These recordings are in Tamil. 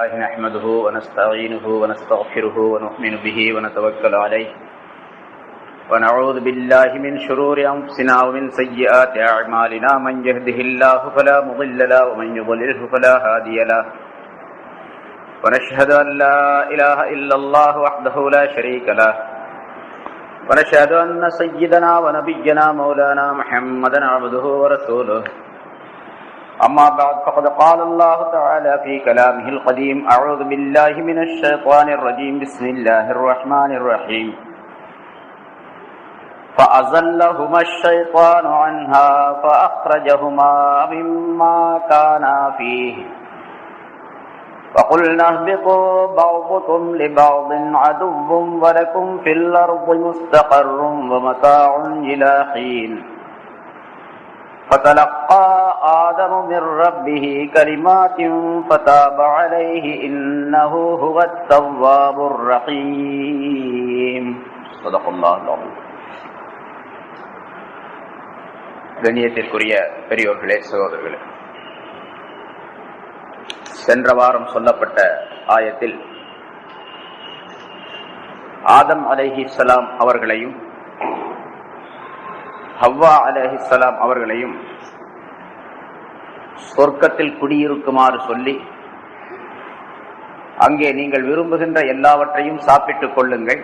نحمده ونستعينه ونستغفره ونؤمن به ونتوكل عليه ونعوذ بالله من شرور أنفسنا ومن سيئات أعمالنا من يهده الله فلا مضل له ومن يضلله فلا هادي له ونشهد أن لا إله إلا الله وحده لا شريك له ونشهد أن سيدنا ونبينا مولانا محمدا عبده ورسوله أما بعد فقد قال الله تعالى في كلامه القديم أعوذ بالله من الشيطان الرجيم بسم الله الرحمن الرحيم فأزلهما الشيطان عنها فأخرجهما مما كانا فيه فقلنا اهبطوا بعضكم لبعض عدو ولكم في الأرض مستقر ومتاع إلى حين فتلقى آدم من ربه كلمات فتاب عليه إنه هو التواب الرحيم صدق الله العظيم. கண்ணியத்திற்குரிய பெரியோர்களே, சகோதரர்களே, சென்ற வாரம் சொல்லப்பட்ட ஆயத்தில் ஆதம் அலைஹிஸ்ஸலாம் அவர்களையும் ஹவ்வா அலைஹிஸ்ஸலாம் அவர்களையும் சொர்க்கத்தில் குடியிருக்குமாறு சொல்லி அங்கே நீங்கள் விரும்புகின்ற எல்லாவற்றையும் சாப்பிட்டுக் கொள்ளுங்கள்,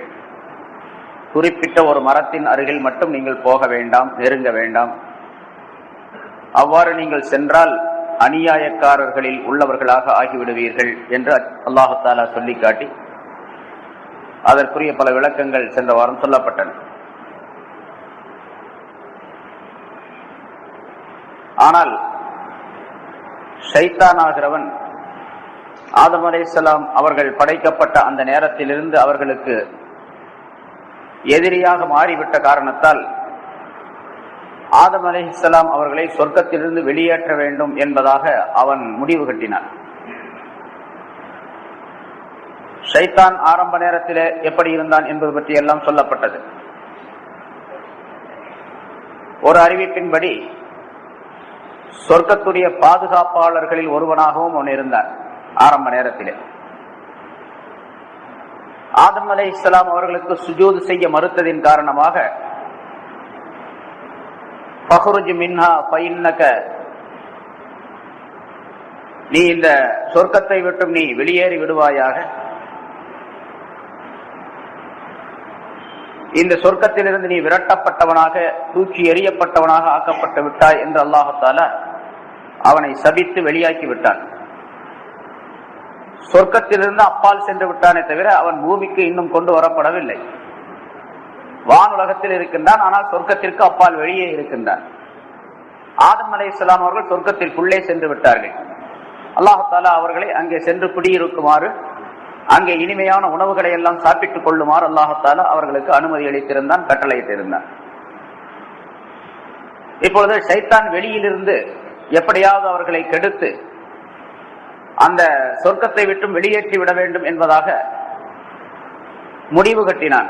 குறிப்பிட்ட ஒரு மரத்தின் அருகில் மட்டும் நீங்கள் போக வேண்டாம், நெருங்க வேண்டாம், அவ்வாறு நீங்கள் சென்றால் அநியாயக்காரர்களில் உள்ளவர்களாக ஆகிவிடுவீர்கள் என்று அல்லாஹு தஆலா சொல்லி காட்டி அதற்குரிய பல விளக்கங்கள் சென்ற வாரம் சொல்லப்பட்டன. ஆனால் ஷைத்தான் ஆகிறவன் ஆதம் அலைஹிஸ்ஸலாம் அவர்கள் படைக்கப்பட்ட அந்த நேரத்திலிருந்து அவர்களுக்கு எதிரியாக மாறிவிட்ட காரணத்தால் ஆதம் அலைஹிஸ்ஸலாம் அவர்களை சொர்க்கத்திலிருந்து வெளியேற்ற வேண்டும் என்பதாக அவன் முடிவு கட்டினான். ஷைத்தான் ஆரம்ப நேரத்தில் எப்படி இருந்தான் என்பது பற்றி எல்லாம் சொல்லப்பட்டது. ஒரு அறிவிப்பின்படி சொர்க்கத்துடைய பாதுகாப்பாளர்களில் ஒருவனாகவும் அவன் இருந்தான். ஆரம்ப நேரத்தில் ஆதம் அலைஹிஸ்ஸலாம் அவர்களுக்கு சுஜூது செய்ய மறுத்ததின் காரணமாக ஃபஹ்ருஜ் மின்ஹா ஃபஇன்னக, நீ இந்த சொர்க்கத்தை விட்டு நீ வெளியேறி விடுவாயாக, இந்த சொர்க்கத்திலிருந்து நீ விரட்டப்பட்டவனாக தூக்கி எறியப்பட்டவனாக ஆக்கப்பட்டு விட்டாய் என்று அல்லாஹ் தஆலா அவனை சபித்து வெளியாக்கி விட்டான். சொர்க்கத்திலிருந்து அப்பால் சென்று விட்டானே தவிர அவன் பூமிக்கு இன்னும் கொண்டு வரப்படவில்லை. வானுலகத்தில் இருக்கின்றான், ஆனால் சொர்க்கத்திற்கு அப்பால் வெளியே இருக்கின்றான். ஆதம் அலைஹிஸ்ஸலாம் அவர்கள் சொர்க்கத்திற்குள்ளே சென்று விட்டார்கள். அல்லாஹ் தஆலா அவர்களை அங்கே சென்று குடியிருக்குமாறு, அங்கே இனிமையான உணவுகளை எல்லாம் சாப்பிட்டுக் கொள்ளுமாறு அல்லாஹ் தஆலா அவர்களுக்கு அனுமதி அளித்திருந்தான், கட்டளையிட்டிருந்தான். இப்பொழுது ஷைத்தான் வெளியிலிருந்து எப்படியாவது அவர்களை கெடுத்து அந்த சொர்க்கத்தை விட்டும் வெளியேற்றி விட வேண்டும் என்பதாக முடிவு கட்டினான்.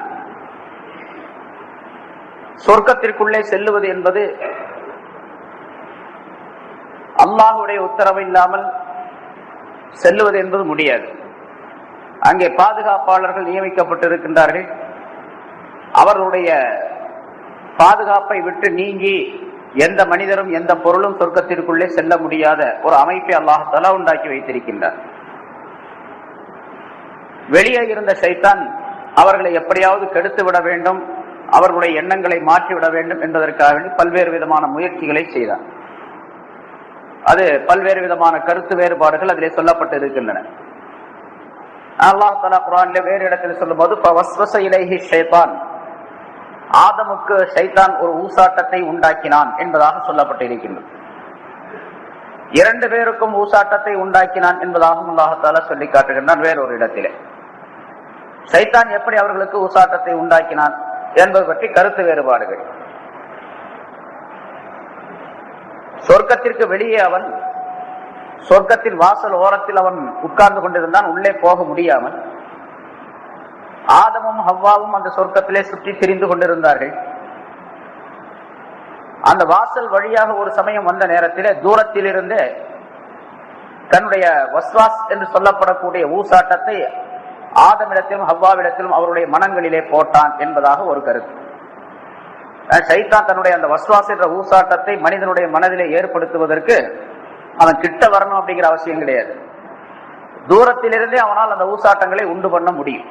சொர்க்கத்திற்குள்ளே செல்லுவது என்பது அல்லாஹ்வுடைய உத்தரவு இல்லாமல் செல்லுவது என்பது முடியாது. அங்கே பாதுகாப்பாளர்கள் நியமிக்கப்பட்டிருக்கின்றார்கள். அவர்களுடைய பாதுகாப்பை விட்டு நீங்கி எந்த மனிதரும் எந்த பொருளும் சொர்க்கத்திற்குள்ளே செல்ல முடியாத ஒரு அமைப்பை அல்லாஹ் தஆலா உண்டாக்கி வைத்திருக்கின்றார். வெளியே இருந்த ஷைத்தான் அவர்களை எப்படியாவது கெடுத்து விட வேண்டும், அவர்களுடைய எண்ணங்களை மாற்றிவிட வேண்டும் என்பதற்காக பல்வேறு விதமான முயற்சிகளை செய்தார். அது பல்வேறு விதமான கருத்து வேறுபாடுகள் அதிலே சொல்லப்பட்டு இருக்கின்றன. அல்லாஹ் தஆலா குர்ஆனிலே வேறு இடத்தில் சொல்லும்போது ஃபவஸ்வஸ இலைஹி ஷைத்தான், ஆதமுக்கு ஷைத்தான் ஒரு ஊசாட்டத்தை உண்டாக்கினான் என்பதாக சொல்லப்பட்டு இருக்கின்றது. இரண்டு பேருக்கும் ஊசாட்டத்தை உண்டாக்கினான் என்பதாகவும் அல்லாஹ் தஆலா சொல்லி காட்டுகின்றான் வேறொரு இடத்திலே. ஷைத்தான் எப்படி அவர்களுக்கு ஊசாட்டத்தை உண்டாக்கினான் என்பது பற்றி கருத்து வேறுபாடுகள். சொர்க்கத்திற்கு வெளியே அவன் சொர்க்கத்தின் வாசல் ஓரத்தில் அவன் உட்கார்ந்து கொண்டிருந்தான், உள்ளே போக முடியாமல். ஆதமும் ஹவ்வாவும் அந்த சொர்க்கத்திலே சுற்றி திரிந்து கொண்டிருந்தார்கள். அந்த வாசல் வழியாக ஒரு சமயம் வந்த நேரத்திலே தூரத்திலிருந்து தன்னுடைய வஸ்வாஸ் என்று சொல்லப்படக்கூடிய ஊசாட்டத்தை ஆதமிடத்திலும் ஹவ்வாவிடத்திலும் அவருடைய மனங்களிலே போட்டான் என்பதாக ஒரு கருத்து. சைத்தான் தன்னுடைய அந்த வஸ்வாஸ் என்ற ஊசாட்டத்தை மனிதனுடைய மனதிலே ஏற்படுத்துவதற்கு அவன் கிட்ட வரணும் அப்படிங்கிற அவசியம் கிடையாது. தூரத்திலிருந்தே அவனால் அந்த ஊசாட்டங்களை உண்டு பண்ண முடியும்.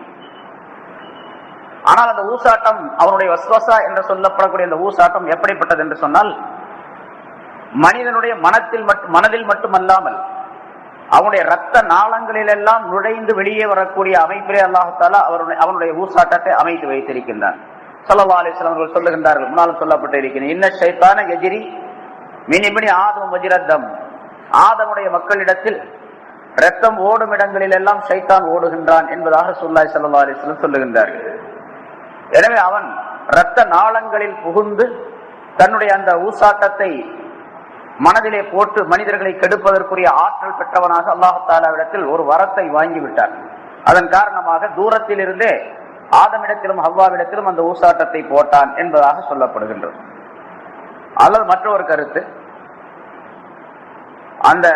ஆனால் அந்த ஊசாட்டம், அவனுடைய வஸ்வசா என்று சொல்லப்படக்கூடிய அந்த ஊசாட்டம் எப்படிப்பட்டது என்று சொன்னால், மனிதனுடைய மனதில் மட்டுமல்லாமல் அவனுடைய ரத்த நாளங்களிலெல்லாம் நுழைந்து வெளியே வரக்கூடிய அமைப்பிலே அல்லாஹ் அவனுடைய ஊசாட்டத்தை அமைத்து வைத்திருக்கின்றான். ஸல்லல்லாஹு அலைஹி வஸல்லம் அவர்கள் சொல்லுகின்றார்கள், முன்னாலும் சொல்லப்பட்டிருக்கிறது, இன்ன ஷைத்தான யஜ்ரி மின் இப்னி ஆதம் வஜ்ரத்தம், ஆதமுடைய மக்களிடத்தில் ரத்தம் ஓடும் இடங்களில் எல்லாம் ஷைத்தான் ஓடுகின்றான் என்பதாக ரசூலுல்லாஹி ஸல்லல்லாஹு அலைஹி வஸல்லம் சொல்லுகின்றார்கள். எனவே அவன் இரத்த நாளங்களில் புகுந்து தன்னுடைய அந்த ஊசாட்டத்தை மனதிலே போட்டு மனிதர்களை கெடுப்பதற்குரிய ஆற்றல் பெற்றவனாக அல்லாஹ் தஆலாவிடத்தில் ஒரு வரத்தை வாங்கிவிட்டார். அதன் காரணமாக தூரத்தில் இருந்தே ஆதமிடத்திலும் ஹவ்வாவிடத்திலும் அந்த ஊசாட்டத்தை போட்டான் என்பதாக சொல்லப்படுகின்றது. அல்லது மற்றொரு கருத்து, அந்த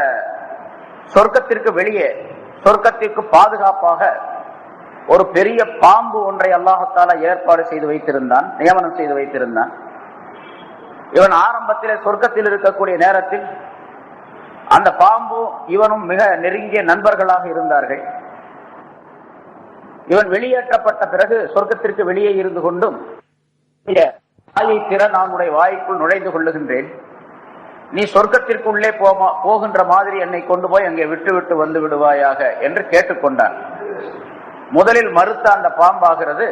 சொர்க்கத்திற்கு வெளியே, சொர்க்கத்திற்கு பாதுகாப்பாக ஒரு பெரிய பாம்பு ஒன்றை அல்லாஹ் தஆலா ஏற்பாடு செய்து வைத்திருந்தான், நியமனம் செய்து வைத்திருந்தான். இவன் ஆரம்பத்திலே சொர்க்கத்தில் இருக்கக்கூடிய நேரத்தில் அந்த பாம்பு இவனும் மிக நெருங்கிய நண்பர்களாக இருந்தார்கள். இவன் வெளியேற்றப்பட்ட பிறகு சொர்க்கத்திற்கு வெளியே இருந்து கொண்டும், வாயை திற, நான் உன்னுடைய வாய்க்குள் நுழைந்து கொள்ளுகின்றேன், நீ சொர்க்கத்திற்குள்ளே போகின்ற மாதிரி என்னை கொண்டு போய் அங்கே விட்டு விட்டு வந்து விடுவாயாக என்று கேட்டுக்கொண்டான். முதலில் மறுத்த அந்த பாம்பாகிறது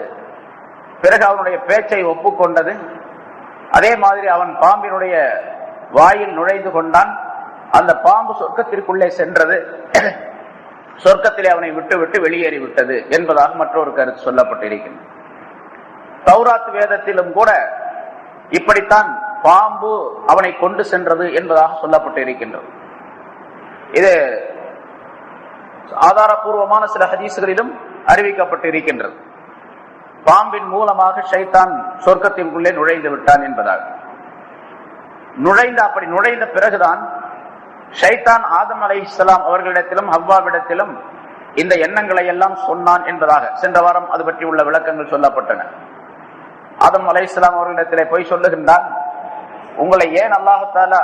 பிறகு அவனுடைய பேச்சை ஒப்புக்கொண்டது. அதே மாதிரி அவன் பாம்பினுடைய வாயில் நுழைந்து கொண்டான். அந்த பாம்பு சொர்க்கத்திற்குள்ளே சென்றது, சொர்க்கத்திலே அவனை விட்டு விட்டு வெளியேறிவிட்டது என்பதாக மற்றொரு கருத்து சொல்லப்பட்டிருக்கிறது. தௌராத் வேதத்திலும் கூட இப்படித்தான் பாம்பு அவனை கொண்டு சென்றது என்பதாக சொல்லப்பட்டிருக்கின்றது. இது ஆதாரபூர்வமான சில ஹதீஸ்களிலும் அறிவிக்கப்பட்டிருக்கின்றது. பாம்பின் மூலமாக ஷைத்தான் சொர்க்கத்திற்குள்ளே நுழைந்து விட்டான் என்பதாக. அப்படி நுழைந்த பிறகுதான் ஷைத்தான் ஆதம் அலைஹிஸ்ஸலாம் அவர்களிடத்திலும் ஹவ்வாவிடத்திலும் இந்த எண்ணங்களை எல்லாம் சொன்னான் என்பதாக சென்ற வாரம் அது பற்றி உள்ள விளக்கங்கள் சொல்லப்பட்டன. ஆதம் அலைஹிஸ்ஸலாம் அவர்களிடத்திலே போய் சொல்லுகின்றான், உங்களை ஏன் அல்லாஹ் தஆலா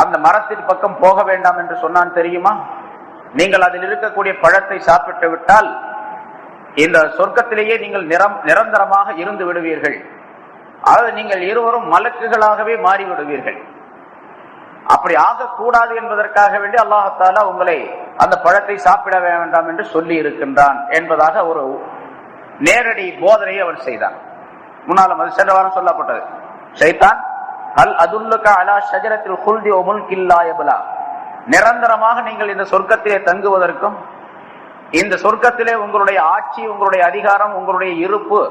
அந்த மரத்தின் பக்கம் போக வேண்டாம் என்று சொன்னான் தெரியுமா? நீங்கள் அதில் இருக்கக்கூடிய பழத்தை சாப்பிட்டு விட்டால் இந்த சொர்க்கத்திலேயே நீங்கள் நிரந்தரமாக இருந்து விடுவீர்கள். அதாவது நீங்கள் இருவரும் மலக்குகளாகவே மாறிவிடுவீர்கள். அப்படி ஆகக்கூடாது என்பதற்காக வேண்டி அல்லாஹ் தஆலா உங்களை அந்த பழத்தை சாப்பிட வேண்டாம் என்று சொல்லி இருக்கின்றான் என்பதாக ஒரு நேரடி போதனையை அவன் செய்தான். முன்னாலும் அது சென்ற வாரம் சொல்லப்பட்டது. ஷைத்தான், ஹல் அதுல்லுக அலா ஷஜரத்தில் குல்தி வ முல்கின் லா யப்லா, நிரந்தரமாக நீங்கள் இந்த சொர்க்கத்திலே தங்குவதற்கும், இந்த சொர்க்கத்திலே உங்களுடைய ஆட்சி, உங்களுடைய அதிகாரம், உங்களுடைய இருப்பு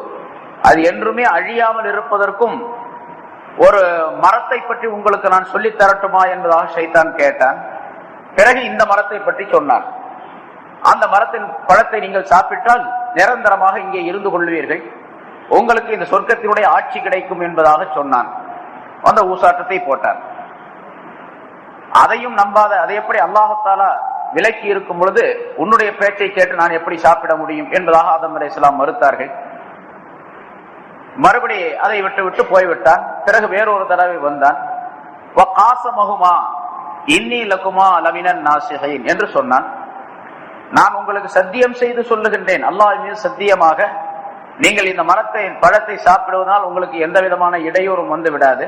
அது என்றுமே அழியாமல் இருப்பதற்கும் ஒரு மரத்தை பற்றி உங்களுக்கு நான் சொல்லித் தரட்டுமா என்பதாக ஷைத்தான் கேட்டான். பிறகு இந்த மரத்தை பற்றி சொன்னான். அந்த மரத்தின் பழத்தை நீங்கள் சாப்பிட்டால் நிரந்தரமாக இங்கே இருந்து கொள்வீர்கள், உங்களுக்கு இந்த சொர்க்கத்தினுடைய ஆட்சி கிடைக்கும் என்பதாக சொன்னான். அந்த ஊசாட்டத்தை போட்டான். அதையும் நம்பாத, அதை எப்படி அல்லாஹ் தஆலா விலக்கி இருக்கும் பொழுது உன்னுடைய பேச்சை கேட்டு நான் எப்படி சாப்பிட முடியும் என்பதாக ஆதம் அலைஹிஸ்ஸலாம் மறுத்தார்கள். மறுபடி அதை விட்டு விட்டு போய்விட்டான். பிறகு வேறொரு தடவை வந்தான். வகாஸமஹுமா இன்னி லகுமா லமினன் நாஸிஹீன் என்று சொன்னான். நான் உங்களுக்கு சத்தியம் செய்து சொல்லுகின்றேன், அல்லாஹ் மீது சத்தியமாக, நீங்கள் இந்த பழத்தை சாப்பிடுவதனால் உங்களுக்கு எந்த விதமான இடையூறும் வந்து விடாது.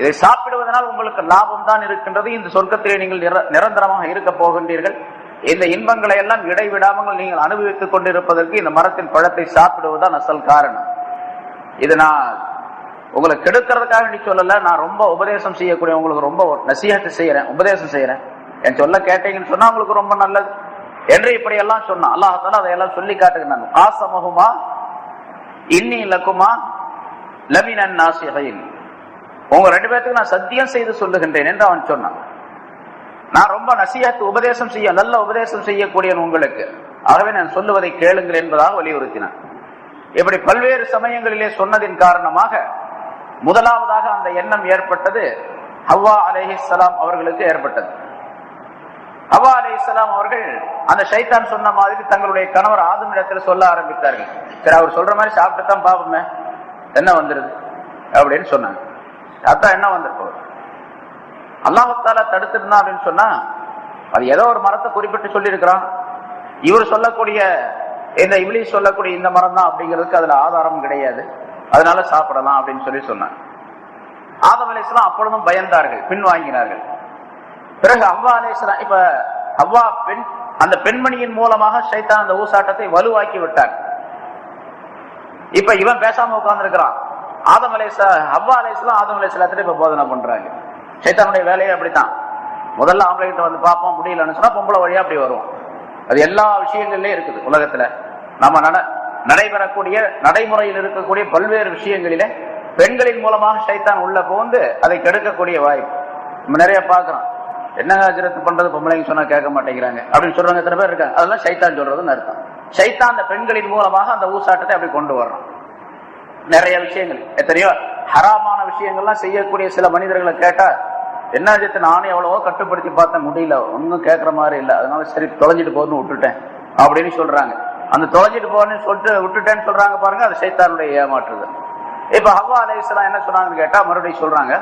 இதை சாப்பிடுவதனால் உங்களுக்கு லாபம் தான் இருக்கின்றது. இந்த சொர்க்கத்திலே நீங்கள் நிரந்தரமாக இருக்க போகின்றீர்கள். இந்த இன்பங்களை எல்லாம் இடைவிடாமல் நீங்கள் அனுபவித்துக் கொண்டிருப்பதற்கு இந்த மரத்தின் பழத்தை சாப்பிடுவதுதான் அசல் காரணம். இது நான் உங்களை கெடுக்கிறதுக்காக நீ சொல்லல, நான் ரொம்ப உபதேசம் செய்யக்கூடிய, உங்களுக்கு ரொம்ப நசீஹத் செய்யறேன், உபதேசம் செய்யறேன், என் சொல்ல கேட்டீங்கன்னு சொன்னா உங்களுக்கு ரொம்ப நல்லது என்று இப்படி எல்லாம் சொன்னான். அல்லாஹ் தஆலா அதையெல்லாம் சொல்லி காட்டுகிறான். காஸமஹுமா இன்னி லகுமா லமினன் நாஸிஹீன், உங்க ரெண்டு பேருக்கு நான் சத்தியம் செய்து சொல்லுகின்றேன் என்று அவன் சொன்னான். நான் ரொம்ப நசீஹத், உபதேசம் செய்ய, நல்ல உபதேசம் செய்யக்கூடியவன் உங்களுக்கு, ஆகவே நான் சொல்லுவதை கேளுங்கள் என்பதாக வலியுறுத்தினான். இப்படி பல்வேறு சமயங்களிலே சொன்னதின் காரணமாக முதலாவதாக அந்த எண்ணம் ஏற்பட்டது ஹவ்வா அலைஹிஸ்ஸலாம் அவர்களுக்கு ஏற்பட்டது. ஹவ்வா அலைஹிஸ்ஸலாம் அவர்கள் அந்த ஷைத்தான் சொன்ன மாதிரி தங்களுடைய கணவர் ஆதம் இடத்துல சொல்ல ஆரம்பித்தார்கள். சரி, அவர் சொல்ற மாதிரி சாப்பிட்டு தான் பாப்போமே என்ன வந்துருது அப்படின்னு சொன்னாங்க. அதான் என்ன வந்திருப்போம், அல்லாஹ் தஆலா தடுத்திருந்தா அப்படின்னு சொன்னா அது ஏதோ ஒரு மரத்தை குறிப்பிட்டு சொல்லி இருக்கிறான். இவர் சொல்லக்கூடிய இந்த இப்லீஸ் சொல்லக்கூடிய இந்த மரம் தான் அப்படிங்கிறதுக்கு அதுல ஆதாரம் கிடையாது, அதனால சாப்பிடலாம் அப்படின்னு சொல்லி சொன்னாங்க. ஆதம் அலைஹிஸ்ஸலாம் அப்பொழுதும் பயந்தார்கள், பின்வாங்கினார்கள். பிறகு ஹவ்வா அலைஹிஸ்ஸலாம், இப்ப ஹவ்வா பெண், அந்த பெண்மணியின் மூலமாக ஷைத்தான் அந்த ஊசாட்டத்தை வலுவாக்கி விட்டார். இப்ப இவன் பேசாம உட்கார்ந்து இருக்கிறான். ஆதம் அலைஹிஸ்ஸலாம், ஹவ்வா அலைஹிஸ்ஸலாம் ஆதம் அலைஹிஸ்ஸலாத்திட்ட இப்ப போதனை பண்றாங்க. ஷைத்தானுடைய வேலையை அப்படித்தான். முதல்ல ஆம்பளை கிட்ட வந்து பார்ப்போம், முடியலன்னு சொன்னா பொம்பளை வழியா அப்படி வருவோம். அது எல்லா விஷயங்கள்லயும் இருக்குது. உலகத்துல நம்ம நடைபெறக்கூடிய நடைமுறையில் இருக்கக்கூடிய பல்வேறு விஷயங்களில பெண்களின் மூலமாக ஷைத்தான் உள்ள போந்து அதை கெடுக்கக்கூடிய வாய்ப்பு நம்ம நிறைய பாக்குறோம். என்ன ஹஜ்ரத் பண்றது, பொம்பளைங்க சொன்னா கேட்க மாட்டேங்கிறாங்க அப்படின்னு சொல்றாங்க, எத்தனை பேர் இருக்காங்க. அதெல்லாம் ஷைத்தான் சொல்றதுன்னு அர்த்தம். ஷைத்தான் அந்த பெண்களின் மூலமாக அந்த ஊசாட்டத்தை அப்படி கொண்டு வர்றான். நிறைய விஷயங்கள், எத்தனையோ ஹராமான விஷயங்கள்லாம் செய்யக்கூடிய சில மனிதர்களை கேட்டா, என்ன ஹஜ்ரத் நானே எவ்வளவோ கட்டுப்படுத்தி பார்த்தேன், முடியல, ஒன்னும் கேட்கற மாதிரி இல்லை, அதனால சரி தொலைஞ்சிட்டு போன்னு விட்டுட்டேன் அப்படின்னு சொல்றாங்க. அந்த தொலைஞ்சிட்டு போன்னு சொல்லிட்டு விட்டுட்டேன்னு சொல்றாங்க பாருங்க, அது ஷைத்தானுடைய ஏமாற்றுது. இப்ப ஹவ்வா அலைஹிஸ்ஸலாம் என்ன சொன்னாங்கன்னு கேட்டா, மறுபடியும் சொல்றாங்க,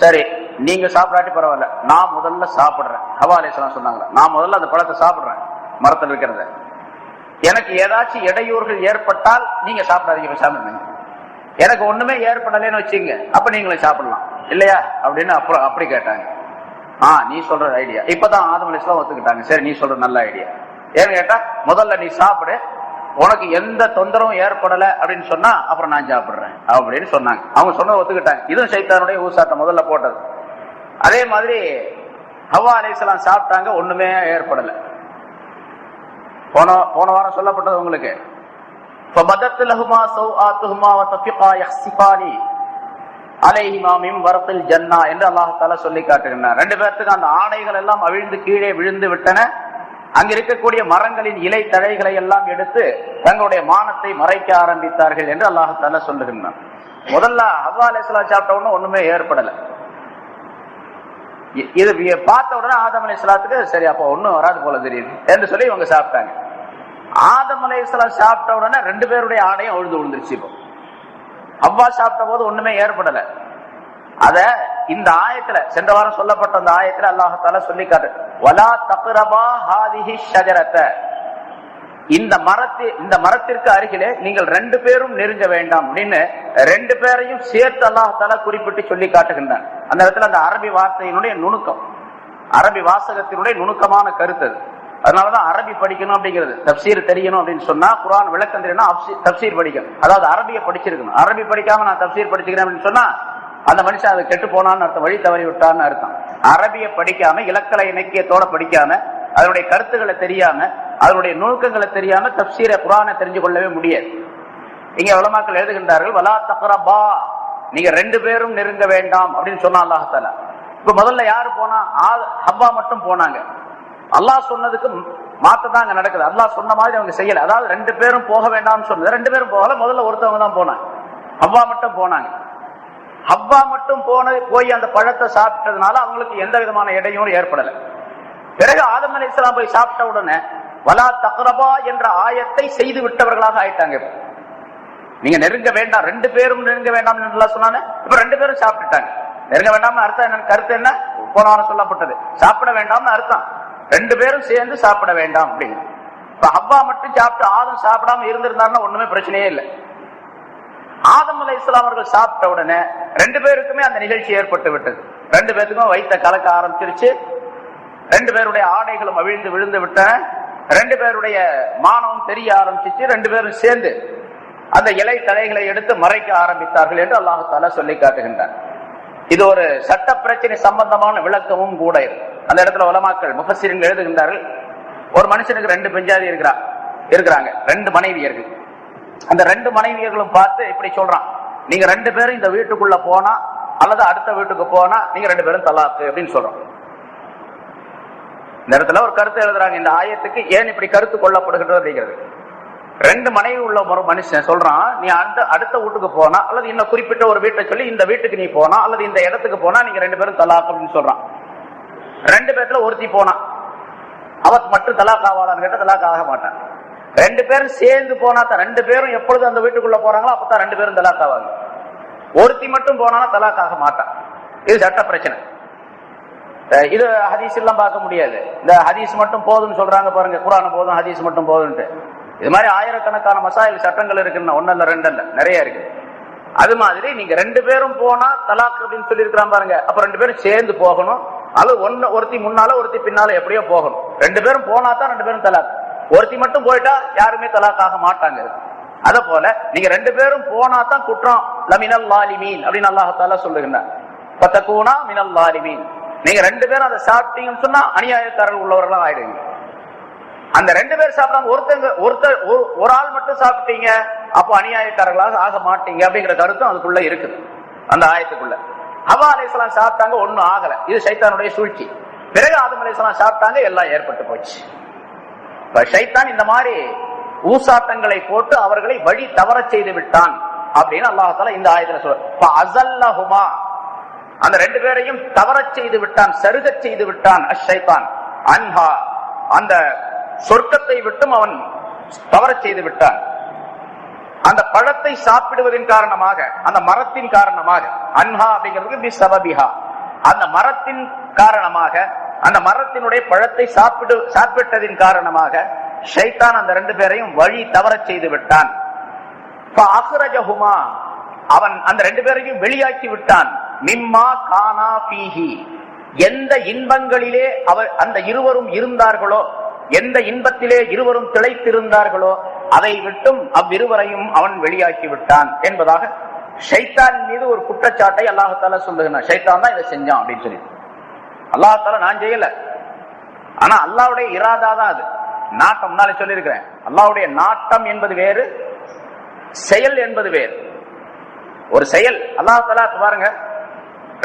சரி நீங்க சாப்பிடாட்டி பரவாயில்ல, நான் முதல்ல சாப்பிடுறேன். ஹவ்வா அலைஹிஸ்ஸலாம் சொன்னாங்க, நான் முதல்ல அந்த பழத்தை சாப்பிடுறேன், மரத்தில் இருக்கிறத. எனக்கு ஏதாச்சும் இடையூறுகள் ஏற்பட்டால் நீங்க சாப்பிடாதீங்க, சாப்பிடுங்க. எனக்கு ஒண்ணுமே ஏற்படலைன்னு வச்சுங்க, அப்ப நீங்களும் சாப்பிடலாம் இல்லையா அப்படின்னு அப்புறம் அப்படி கேட்டாங்க. நீ சொல்ற ஐடியா. இப்பதான் ஆதம் அலைஹிஸ்ஸலாம் ஒத்துக்கிட்டாங்க, சரி நீ சொல்ற நல்ல ஐடியா. ஏன்னு கேட்டா, முதல்ல நீ சாப்பிடு, உனக்கு எந்த தொந்தரவும் ஏற்படல அப்படின்னு சொன்னா அப்புறம் நான் சாப்பிடுறேன் அப்படின்னு சொன்னாங்க. அவங்க சொன்னதை ஒத்துக்கிட்டாங்க. இதுவும் ஷைத்தானுடைய ஊசாட்டம் முதல்ல போட்டது. அதே மாதிரி ஹவ்வா அலைஹிஸ்ஸலாம் சாப்பிட்டாங்க, ஒண்ணுமே ஏற்படல. போன வாரம் சொல்லப்பட்டது உங்களுக்கு, فَبَدَتْ لَهُمَا سَوْآتُهُمَا وَطَفِقَا يَخْصِفَانِ عَلَيْهِمَا مِنْ وَرَقِ الْجَنَّةِ என்று அல்லாஹ் தஆலா சொல்லி காட்டுகிறார். ரெண்டு பேருக்கு அந்த ஆடைகள் எல்லாம் அவிழ்ந்து கீழே விழுந்து விட்டன. அங்க இருக்கக்கூடிய மரங்களின் இலை தழைகளை எல்லாம் எடுத்து தங்களுடைய மானத்தை மறைக்க ஆரம்பித்தார்கள் என்று அல்லாஹ் தஆலா சொல்லுகின்றான். முதல்ல ஹவ்வா அலைஹிஸ்ஸலாம் சாப்பிட்ட உடனே ஒண்ணுமே ஏற்படல. இது பார்த்த உடனே ஆதம் அலைஹிஸ்ஸலாத்துக்கு சரி அப்ப ஒண்ணும் வராது போல தெரியுது என்று சொல்லி இவங்க சாப்பிட்டாங்க. ஆதம் அலைஹிஸ்ஸலாம் சாப்பிட்ட உடனே ரெண்டு பேருடைய ஆடையும் அழுது விழுந்துருச்சு. இப்போ ஹவ்வா சாப்பிட்ட போது ஒண்ணுமே ஏற்படல. அத இந்த ஆயத்துல, சென்ற வாரம் சொல்லப்பட்ட அந்த ஆயத்துல அல்லாஹ் தஆலா சொல்லி காட்டு, வலா தக்ரபா ஹாதிஹி ஷஜரத, இந்த மரத்திற்கு அருகிலே நீங்கள் ரெண்டு பேரும் நெருங்க வேண்டாம் அப்படின்னு ரெண்டு பேரையும் சேர்த்து அல்லாஹ் தஆலா குறிப்பிட்டு சொல்லி காட்டுகின்றான். அந்த இடத்துல அந்த அரபி வார்த்தையினுடைய நுணுக்கம், அரபி வாசகத்தினுடைய நுணுக்கமான கருத்து அது. அதனாலதான் அரபி படிக்கணும் அப்படிங்கிறது. தப்சீர் தெரியணும் அப்படின்னு சொன்னா, குர்ஆன் விளக்கம் தெரியணும், தப்சீர் படிக்கணும். அதாவது அரபியை படிச்சிருக்கணும். அரபி படிக்காம நான் தப்சீர் படிச்சுக்கிறேன் அப்படின்னு சொன்னா அந்த மனுஷன் அதை கெட்டு போனான்னு அர்த்தம், வழி தவறி விட்டான்னு அர்த்தம். அரபியை படிக்காம, இலக்கண இலக்கியத்தோட படிக்காம, அதனுடைய கருத்துக்களை தெரியாம, அதனுடைய நுணுக்கங்களை தெரியாம தப்சீரை குர்ஆனை தெரிஞ்சு கொள்ளவே முடியாது. இங்க உலமாக்கள் எழுதுகின்றார்கள், வலா தக்ரபா, நீங்க ரெண்டு பேரும் நெருங்க வேண்டாம் அப்படின்னு சொன்னா அல்லாஹ் தஆலா. இப்ப முதல்ல யாரு போனா? ஹவ்வா மட்டும் போனாங்க. அல்லாஹ் சொன்னதுக்கு மாத்ததான் அங்க நடக்குது. அல்லாஹ் சொன்ன மாதிரி அவங்க செய்யல. அதாவது ரெண்டு பேரும் போக வேண்டாம்னு சொன்னது, ரெண்டு பேரும் போகல, முதல்ல ஒருத்தவங்க தான் போனாங்க, ஹவ்வா மட்டும் போனாங்க. ஹவ்வா மட்டும் போய் அந்த பழத்தை சாப்பிட்டதுனால அவங்களுக்கு எந்த விதமான இடையூறும் ஏற்படல. பிறகு ஆதம் அலைஹிஸ்ஸலாம் போய் சாப்பிட்ட உடனே வலா தக்ரபா என்ற ஆயத்தை செய்து விட்டவர்களாக ஆயிட்டாங்க. நீங்க நெருங்க வேண்டாம், ரெண்டு பேரும் நெருங்க வேண்டாம் சொன்னாங்க. இப்ப ரெண்டு பேரும் சாப்பிட்டுட்டாங்க. நெருங்க வேண்டாம்னு அர்த்தம் என்ன? கருத்து என்ன? போன வாரம் சொல்லப்பட்டது, சாப்பிட வேண்டாம்னு அர்த்தம். ரெண்டு பேரும் சேர்ந்து சாப்பிட வேண்டாம் அப்படின்னு. இப்ப ஹவ்வா மட்டும் சாப்பிட்டு ஆதம் சாப்பிடாம இருந்திருந்தாருன்னா ஒண்ணுமே பிரச்சனையே இல்லை. ஆதம் அலைஹிஸ்ஸலாம் அவர்கள் சாப்பிட்ட உடனே ரெண்டு பேருக்குமே அந்த நிகழ்ச்சி ஏற்பட்டு விட்டது. ரெண்டு பேருக்கும் வயிற்ற கலக்க ஆரம்பிச்சிருச்சு. ரெண்டு பேருடைய ஆடைகளும் அவிழ்ந்து விழுந்து விட்டன. ரெண்டு பேருடைய மானமும் தெரிய ஆரம்பிச்சிச்சு. ரெண்டு பேரும் சேர்ந்து அந்த இலை தழைகளை எடுத்து மறைக்க ஆரம்பித்தார்கள் என்று அல்லாஹ் தஆலா சொல்லி காட்டுகின்றார். இது ஒரு சட்ட பிரச்சனை சம்பந்தமான விளக்கமும் கூட. அந்த இடத்துல உலமாக்கள் முஃபஸ்ஸிரீன்கள் எழுதுகின்றார்கள், ஒரு மனுஷனுக்கு ரெண்டு பெஞ்சாதி இருக்கிறாங்க, ரெண்டு மனைவியர்கள். அந்த ரெண்டு மனைவியர்களும் பார்த்து இப்படி சொல்றான், நீங்க ரெண்டு பேரும் இந்த வீட்டுக்குள்ள போனா அல்லது அடுத்த வீட்டுக்கு போனா நீங்க ரெண்டு பேரும் தலாக்கு அப்படின்னு சொல்றோம். இந்த இடத்துல ஒரு கருத்து எழுதுறாங்க, இந்த ஆயத்துக்கு ஏன் இப்படி கருத்து கொள்ளப்படுகிறது அப்படிங்கிறது. ரெண்டு மனைவி உள்ள ஒரு மனுஷன் சொல்றான், நீ அடுத்த வீட்டுக்கு போனா அல்லது இன்னும் குறிப்பிட்ட ஒரு வீட்டை சொல்லி இந்த வீட்டுக்கு நீ போனா அல்லது இந்த இடத்துக்கு போனா நீங்க ரெண்டு பேரும் தலாக் அப்படின்னு சொல்றான். ரெண்டு பேர்த்துல ஒருத்தி போனா, அவன் மட்டும் தலாக் ஆவாளான்னு கேட்டா தலாக் ஆக மாட்டான். ரெண்டு பேரும் சேர்ந்து போனா தான், ரெண்டு பேரும் எப்பொழுது அந்த வீட்டுக்குள்ள போறாங்களோ அப்பதான் ரெண்டு பேரும் தலாக் ஆவாங்க. ஒருத்தி மட்டும் போனா தலாக் ஆக மாட்டான். இது சட்ட பிரச்சனை. இது ஹதீஸ் எல்லாம் பார்க்க முடியாது. இந்த ஹதீஸ் மட்டும் போதும்னு சொல்றாங்க பாருங்க, குர்ஆன் போதும் ஹதீஸ் மட்டும் போதும்ட்டு. இது மாதிரி ஆயிரக்கணக்கான மசாயில் சட்டங்கள் இருக்குன்னு, ஒன்னல்ல ரெண்டல்ல, நிறைய இருக்கு. அது மாதிரி நீங்க ரெண்டு பேரும் போனா தலாக் அப்படின்னு சொல்லி இருக்கிறான் பாருங்க, அப்ப ரெண்டு பேரும் சேர்ந்து போகணும். அது ஒருத்தி முன்னால ஒருத்தி பின்னால எப்படியோ போகணும். ரெண்டு பேரும் போனா தான் ரெண்டு பேரும் தலாக். ஒருத்தி மட்டும் போயிட்டா யாருமே தலாக் ஆக மாட்டாங்க. அத போல நீங்க ரெண்டு பேரும் போனா தான் குற்றம். லமினல் லாலிமீன் அப்படின்னு அல்லாஹ் தஆலா சொல்லுகிறார். பத்தகூனா மினல் லாலிமீன். நீங்க ரெண்டு பேரும் அதை சாப்பிட்டீங்கன்னு சொன்னா அநியாயக்காரர்கள் உள்ளவர்களா ஆயிடுங்க. அந்த ரெண்டு பேர் சாப்பிடாம ஒரு ஆள் மட்டும் சாப்பிட்டீங்க, அப்போ அநியாயக்காரர்களாக ஆக மாட்டீங்க அப்படிங்கிற கருத்தும் அதுக்குள்ள இருக்குது. அந்த ஆயத்துக்குள்ள ஹவ்வா அலைஹிஸ்ஸலாம் சாப்பிட்டாங்க, ஒன்னும் ஆகல. இது சைத்தானுடைய சூழ்ச்சி. பிறகு ஆதம் அலைஹிஸ்ஸலாம் சாப்பிட்டாங்க, எல்லாம் ஏற்பட்டு போச்சு. இப்ப சைத்தான் இந்த மாதிரி ஊசாட்டங்களை போட்டு அவர்களை வழி தவற செய்து விட்டான் அப்படின்னு அல்லாஹ் தஆலா இந்த ஆயத்துல சொல்றான். அந்த ரெண்டு பேரையும் தவற செய்து விட்டான், சருக செய்து விட்டான். அஷைத்தான் அன்ஹா, அந்த சொர்க்கத்தை விட்டும் அவன் தவற செய்து விட்டான். அந்த பழத்தை சாப்பிடுவதன் காரணமாக, அந்த மரத்தின் காரணமாக, அன்ஹா அப்படிங்கிறதுக்கு பிஸபபிஹா, அந்த மரத்தின் காரணமாக, அந்த மரத்தினுடைய பழத்தை சாப்பிட்டதின் காரணமாக ஷைத்தான் அந்த ரெண்டு பேரையும் வழி தவற செய்து விட்டான். அவன் அந்த ரெண்டு பேரையும் வெளியாக்கி விட்டான். மிம்மா கானா பீஹி, எந்த இன்பங்களிலே அந்த இருவரும் இருந்தார்களோ, எந்த இன்பத்திலே இருவரும் திளைத்திருந்தார்களோ அதை விட்டும் அவ்விருவரையும் அவன் வெளியாக்கி விட்டான் என்பதாக ஷைத்தான் மீது ஒரு குற்றச்சாட்டை அல்லாஹ் தஆலா சொல்லுகிறான். ஷைத்தான் தான் இதை செஞ்சான் அப்படின்னு சொல்லி. அல்லாஹ் தஆலா நான் செய்யல, ஆனா அல்லாஹ்வுடைய இராதா தான் அது. நாட்டம் முன்னாலே சொல்லி இருக்கிறேன். அல்லாஹ்வுடைய நாட்டம் என்பது வேறு, செயல் என்பது வேறு. ஒரு செயல் அல்லாஹ் தஆலா பாருங்க,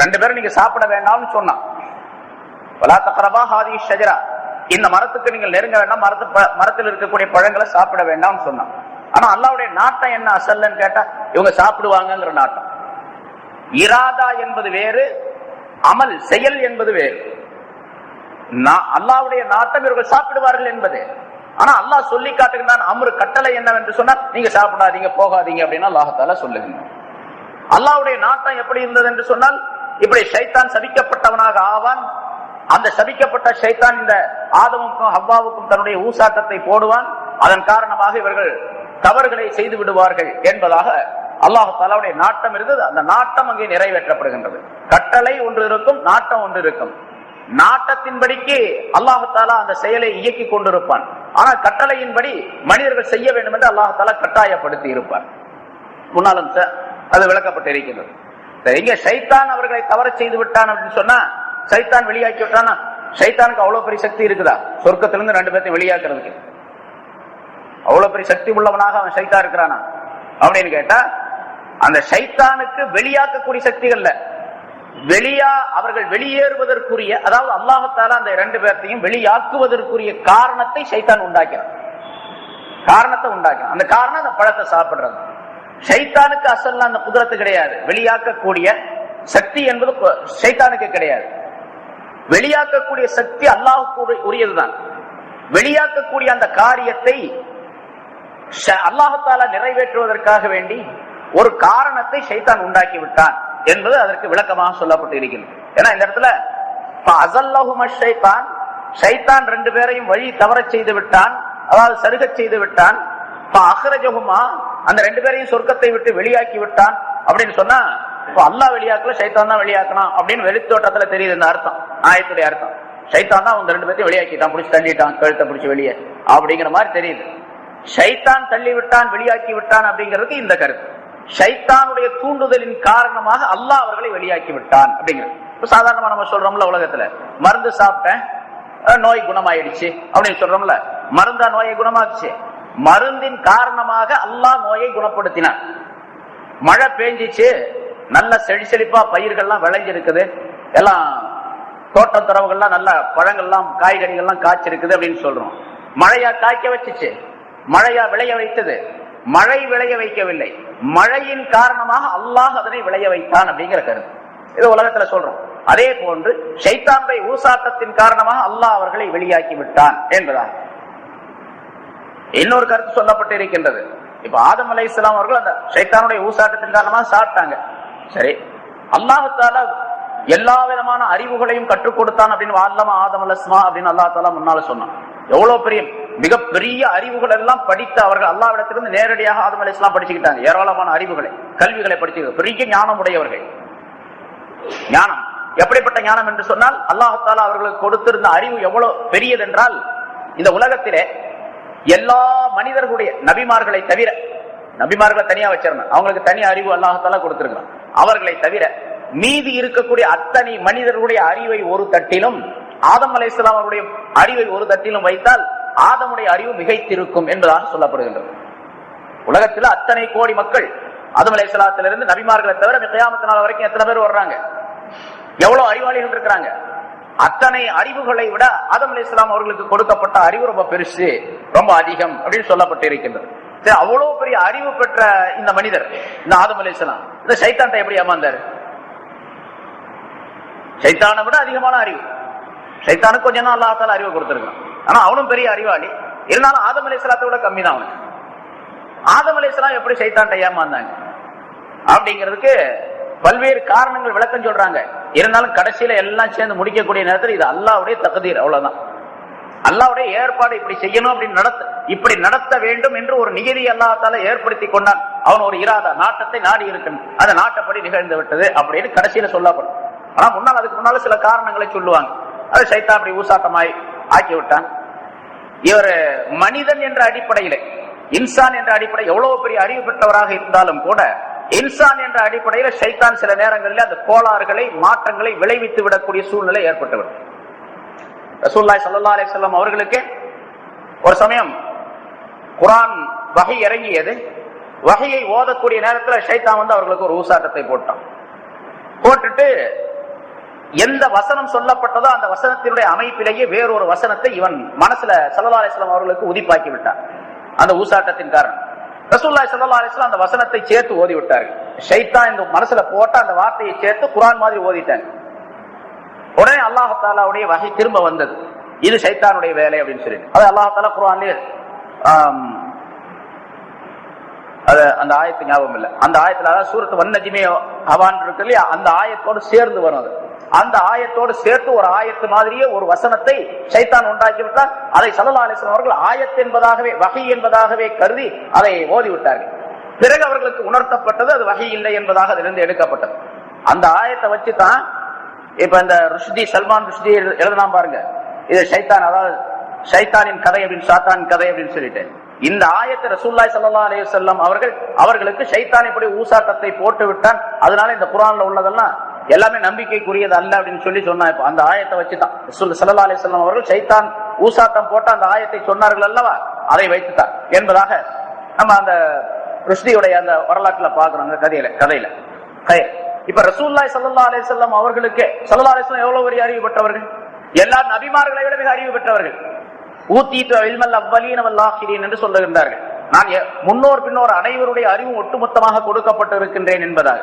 ரெண்டு பேரும் நீங்க சாப்பிட வேண்டாம்னு சொன்னான். வலா தக்ரபா ஹாதிஹி ஷஜரா, இந்த மரத்துக்கு நீங்கள் நெருங்க வேண்டாம், மரத்தில் இருக்கக்கூடிய பழங்களை சாப்பிட வேண்டாம்னு சொன்னான். ஆனா அல்லாஹ்வுடைய நாட்டம் என்ன அசல்லன்னு கேட்டா இவங்க சாப்பிடுவாங்கங்கிற நாட்டம். இராதா என்பது வேறு, அமல் செயல் என்பது வேறு. அல்லாஹ்வுடைய நாட்டம் இவர்கள் சாப்பிடுவார்கள் என்பது. ஆனா அல்லாஹ் சொல்லி காட்டுகிறான், அம்ரு கட்டளை என்னவென்று சொன்னா நீங்க சாப்பிடாதீங்க, போகாதீங்க அப்படின்னு அல்லாஹ் தஆலா சொல்லுகிறான். அல்லாஹ்வுடைய நாட்டம் எப்படி இருந்தது என்று சொன்னால், இப்படி ஷைத்தான் சபிக்கப்பட்டவனாக ஆவான். அந்த சபிக்கப்பட்ட ஷைத்தான் இந்த ஆதமுக்கும் ஹவ்வாவுக்கும் தன்னுடைய ஊசாட்டத்தை போடுவான். அதன் காரணமாக இவர்கள் தவறுகளை செய்து விடுவார்கள் என்பதாக அல்லாஹ் தஆலாவுடைய நாட்டம் இருந்தது. அந்த நாட்டம் அங்கே நிறைவேற்றப்படுகின்றது. கட்டளை ஒன்று இருக்கும், நாட்டம் ஒன்று இருக்கும். நாட்டத்தின்படிக்கு அல்லாஹ் தஆலா அந்த செயலை இயக்கி கொண்டிருப்பான். ஆனால் கட்டளையின்படி மனிதர்கள் செய்ய வேண்டும் என்று அல்லாஹ் தஆலா கட்டாயப்படுத்தி இருப்பார். முன்னாலும் அது விளக்கப்பட்டிருக்கிறது. இங்க ஷைத்தான் அவர்களை தவற செய்து விட்டான் அப்படின்னு சொன்னா, சைத்தான் வெளியாக்கி விட்டானா, சைத்தானுக்கு அவ்வளவு பெரிய சக்தி இருக்குதா சொர்க்கத்திலிருந்து ரெண்டு பேர்த்தையும் வெளியாக்குறதுக்கு? அவ்வளவு பெரிய சக்தி உள்ளவனாக அவன் சைத்தான் இருக்கிறானா அப்படின்னு கேட்டா, அந்த சைத்தானுக்கு வெளியாக்கக்கூடிய சக்திகள்ல அவர்கள் வெளியேறுவதற்குரிய, அதாவது அல்லாஹ் தஆலா அந்த ரெண்டு பேர்த்தையும் வெளியாக்குவதற்குரிய காரணத்தை சைத்தான் உண்டாக்கிறான். காரணத்தை உண்டாக்கிறான். அந்த காரணம் அந்த பழத்தை சாப்பிடுறது. சைத்தானுக்கு அசல்ல அந்த குதிரத்து கிடையாது. வெளியாக்கக்கூடிய சக்தி என்பது சைத்தானுக்கு கிடையாது. வெளியாக்கக்கூடிய சக்தி அல்லாஹ்வுக்கு உரியதுதான். வெளியாக்கக்கூடிய அந்த காரியத்தை அல்லாஹ் தஆலா நிறைவேற்றுவதற்காக வேண்டி ஒரு காரணத்தை ஷைத்தான் உண்டாக்கி விட்டான் என்பது அதற்கு விளக்கமாக சொல்லப்பட்டு இருக்கிறது. ஏன்னா இந்த இடத்துல ஷைத்தான் ரெண்டு பேரையும் வழி தவற செய்து விட்டான், அதாவது சருக செய்து விட்டான். அந்த ரெண்டு பேரையும் சொர்க்கத்தை விட்டு வெளியாக்கி விட்டான் அப்படின்னு சொன்னா, இப்ப அல்லாஹ் வெளியாக்கல, ஷைத்தான் தான் வெளியாக்கணும் அப்படின்னு வெளித்தோட்டத்துல தெரியுது. இந்த அர்த்தம், ஆயத்துடைய அர்த்தம். ஷைத்தான் தான் அவங்க ரெண்டு பேரையும் வெளியாக்கிட்டான், பிடிச்சி தள்ளிட்டான், கழுத்தை பிடிச்சி வெளியே அப்படிங்கிற மாதிரி தெரியுது. ஷைத்தான் தள்ளி விட்டான், வெளியாக்கி விட்டான் அப்படிங்கிறதுக்கு இந்த கருத்து. ஷைத்தானுடைய தூண்டுதலின் காரணமாக அல்லாஹ் அவர்களை வெளியாக்கி விட்டான் அப்படிங்கிறது. இப்ப சாதாரணமா நம்ம சொல்றோம்ல, உலகத்துல மருந்து சாப்பிட்டேன் நோய் குணமாயிடுச்சு அப்படின்னு சொல்றோம்ல, மருந்தா நோயை குணமாச்சு? மருந்தின் காரணமாக அல்லாஹ் நோயை குணப்படுத்தினான். மழை பெஞ்சிச்சு, நல்ல செழிப்பா பயிர்கள்லாம் விளைஞ்சிருக்குது, எல்லாம் தோட்டம் துறவுகள்லாம் நல்ல பழங்கள்லாம் காய்கறிகள்லாம் காய்ச்சிருக்குது அப்படின்னு சொல்றோம். மழையா காய்க்க வச்சுச்சு? மழையா விளைய வைத்தது? மழை விளைய வைக்கவில்லை, மழையின் காரணமாக அல்லாஹ் அதனை விளைய வைத்தான் அப்படிங்கிற கருத்து. இது உலகத்துல சொல்றோம். அதே போன்று ஷைத்தானுடைய ஊசாட்டத்தின் காரணமாக அல்லாஹ் அவர்களை வெளியாக்கி விட்டான் என்பதாக இன்னொரு கருத்து சொல்லப்பட்டிருக்கின்றது. இப்ப ஆதம் அலைஹிஸ்ஸலாம் அவர்கள் அந்த ஷைத்தானுடைய ஊசாட்டத்தின் காரணமாக சாப்பிட்டாங்க. சரி, அல்லாஹ் தஆலா எல்லா விதமான அறிவுகளையும் கற்றுக் கொடுத்தான் அப்படின்னு அல்லமா ஆதம் அலைஹிஸ்ஸலாம் அப்படின்னு அல்லாஹ் தஆலா முன்னால சொன்னான். எவ்வளவு பெரிய மிகப்பெரிய அறிவுகள் எல்லாம் படித்து அவர்கள் அல்லாஹ்விடத்திலிருந்து நேரடியாக ஆதம் அலைஹிஸ்ஸலாம் படிச்சுக்கிட்டாங்க. ஏராளமான அறிவுகளை கல்விகளை படிச்சுக்கிட்டு பெரிய ஞானம் உடையவர்கள். ஞானம் எப்படிப்பட்ட ஞானம் என்று சொன்னால் அல்லாஹ் தஆலா அவர்களுக்கு கொடுத்திருந்த அறிவு எவ்வளவு பெரியது என்றால், இந்த உலகத்திலே எல்லா மனிதர்களுடைய நபிமார்களை தவிர, நபிமார்களை தனியா வச்சிருந்தாங்க, அவங்களுக்கு தனி அறிவு அல்லாஹ் தஆலா கொடுத்திருக்கிறான். அவர்களை தவிர மீதி இருக்கக்கூடிய அத்தனை மனிதர்களுடைய அறிவை ஒரு தட்டிலும் ஆதம் அலைஹிஸ்ஸலாம் அவருடைய அறிவை ஒரு தட்டிலும் வைத்தால் ஆதமுடைய அறிவு மிகைத்திருக்கும் என்பதாக சொல்லப்படுகின்றது. உலகத்தில் அத்தனை கோடி மக்கள் ஆதம் அலைஹிஸ்ஸலாத்திலிருந்து நபிமார்களை தவிர கியாமத் நாள் வரைக்கும் எத்தனை பேர் வர்றாங்க, எவ்வளவு அறிவாளிகள் இருக்கிறாங்க. அத்தனை அறிவுகளை விட ஆதம் அலைஹிஸ்ஸலாம் அவர்களுக்கு கொடுக்கப்பட்ட அறிவு ரொம்ப பெருசு, ரொம்ப அதிகம் அப்படின்னு சொல்லப்பட்டு இருக்கின்றது. அவ்வளவு பெரிய அறிவு பெற்ற இந்த மனிதர், இந்த ஆதம் அலைஹிஸ்ஸலாம், இந்த ஷைத்தான்ட்ட எப்படி ஏமாந்தாரு? ஷைத்தானை விட அதிகமான அறிவு. ஷைத்தானுக்கு கொஞ்சம் தான் அல்லாஹ் தஆலா அறிவு கொடுத்திருக்கான். ஆனா அவனும் பெரிய அறிவாளி, இருந்தாலும் ஆதம் அலைஹிஸ்ஸலாத்தை விட கம்மி தான் அவனுக்கு. ஆதம் அலைஹிஸ்ஸலாம் எப்படி ஷைத்தான்ட்ட ஏமாந்தாங்க அப்படிங்கிறதுக்கு பல்வேறு காரணங்கள் விளக்கம் சொல்றாங்க. இருந்தாலும் கடைசியில எல்லாம் சேர்ந்து முடிக்கக்கூடிய நேரத்தில் இது அல்லாஹ்வுடைய தக்தீர், அவ்வளவுதான். அல்லாஹ்வுடைய ஏற்பாடு இப்படி செய்யணும், இப்படி நடத்த வேண்டும் என்று ஒரு நியதி அல்லாஹ் தஆலா ஏற்படுத்தி கொண்டான். அவன் ஒரு இராதா நாட்டத்தை நாடி இருக்கணும், அந்த நாட்டப்படி நிகழ்ந்து விட்டது அப்படின்னு கடைசியில சொல்லப்படும். ஆனா முன்னால் அதுக்கு முன்னால சில காரணங்களை சொல்லுவாங்க. அது ஷைத்தான் அப்படி ஊசாட்டமாய் ஆக்கி விட்டான். இவர் மனிதன் என்ற அடிப்படையில், இன்சான் என்ற அடிப்படை எவ்வளவு பெரிய அறிவு பெற்றவராக இருந்தாலும் கூட இன்சான் என்ற அடிப்படையில் ஷைத்தான் சில நேரங்களில் அந்த கோளாறுகளை மாற்றங்களை விளைவித்து விடக்கூடிய சூழ்நிலை ஏற்பட்டுவிடும். ரசூலுல்லாஹி ஸல்லல்லாஹு அலைஹி வஸல்லம் அவர்களுக்கு ஒரு சமயம் குர்ஆன் வஹி இறங்கியது. வஹியை ஓதக்கூடிய நேரத்தில் ஷைத்தான் வந்து அவர்களுக்கு ஒரு ஊசாட்டத்தை போட்டான். போட்டுட்டு எந்த வசனம் சொல்லப்பட்டதோ அந்த வசனத்தினுடைய அமைப்பிலேயே வேறொரு வசனத்தை இவன் மனசுல ஸல்லல்லாஹு அலைஹி வஸல்லம் அவர்களுக்கு உதிப்பாக்கி விட்டான். அந்த ஊசாட்டத்தின் காரணம் ரசூலுல்லாஹி ஸல்லல்லாஹு அலைஹி வஸல்லம் அந்த வசனத்தை சேர்த்து ஓதி விட்டார்கள். ஷைத்தான் இந்த மனசுல போட்ட அந்த வார்த்தையை சேர்த்து குர்ஆன் மாதிரி ஓதிட்டாங்க. உடனே அல்லாஹ் தஆலாவுடைய வஹி திரும்ப வந்தது. இது ஷைத்தானுடைய வேலை அப்படின்னு சொல்லிட்டு அது அல்லாஹ் தஆலா குர்ஆன்லயே அந்த ஆயத்து ஞாபகம் இல்லை, அந்த ஆயத்துல அதாவது சூரத்து வன்னஜ்மி ஹவான் இருக்கு இல்லையா, அந்த ஆயத்தோடு சேர்ந்து வரும். அது அந்த ஆயத்தோடு சேர்த்து ஒரு ஆயத்து மாதிரியே ஒரு வசனத்தை ஷைத்தான் உண்டாக்கி விட்டார். அதை ஸல்லல்லாஹு அலைஹி வஸல்லம் அவர்கள் ஆயத் என்பதாகவே வஹி என்பதாகவே கருதி அதை ஓதி விட்டார்கள். பிறகு அவர்களுக்கு உணர்த்தப்பட்டது அது வஹி இல்லை என்பதாக அதிலிருந்து எடுக்கப்பட்டது. அந்த ஆயத்தை வச்சுதான் இப்ப இந்த ருஷ்டி, சல்மான் ருஷ்டி எழுதலாம் பாருங்க, இது ஷைத்தான், அதாவது ஷைத்தானின் கதை அப்படின்னு, சாத்தானின் கதை அப்படின்னு சொல்லிட்டு இந்த ஆயத்தை ரசூலுல்லாஹி ஸல்லல்லாஹு அலைஹி வஸல்லம் அவர்களுக்கு ஷைத்தான் இப்படி ஊசாட்டத்தை போட்டு விட்டான், அதனால இந்த குர்ஆன்ல உள்ளதெல்லாம் எல்லாமே நம்பிக்கைக்குரியது அல்ல அப்படின்னு சொல்லி சொன்னா. இப்ப அந்த ஆயத்தை வச்சுதான் ஸல்லல்லாஹு அலைஹி வஸல்லம் அவர்கள் ஷைத்தான் ஊசாட்டம் போட்ட அந்த ஆயத்தை சொன்னார்கள் அல்லவா, அதை வைத்துத்தான் என்பதாக நம்ம அந்த ருஷ்டியுடைய அந்த வரலாற்றுல பாக்குறோம். அந்த கதையில இப்ப ரசூலுல்லாஹி ஸல்லல்லாஹு அலைஹி வஸல்லம் அவர்களுக்கு ஸல்லல்லாஹு அலைஹி வஸல்லம் எவ்வளவு பெரிய அறிவு பெற்றவர்கள், எல்லா நபிமார்களை விட மிக அறிவு பெற்றவர்கள். ஊத்தீது இல்மல் அவ்வலீன வல் ஆகிரீன் என்று சொல்லுகின்றார்கள். நான் முன்னோர் பின்னோர் அனைவருடைய அறிவும் ஒட்டுமொத்தமாக கொடுக்கப்பட்டு இருக்கின்றேன் என்பதாக.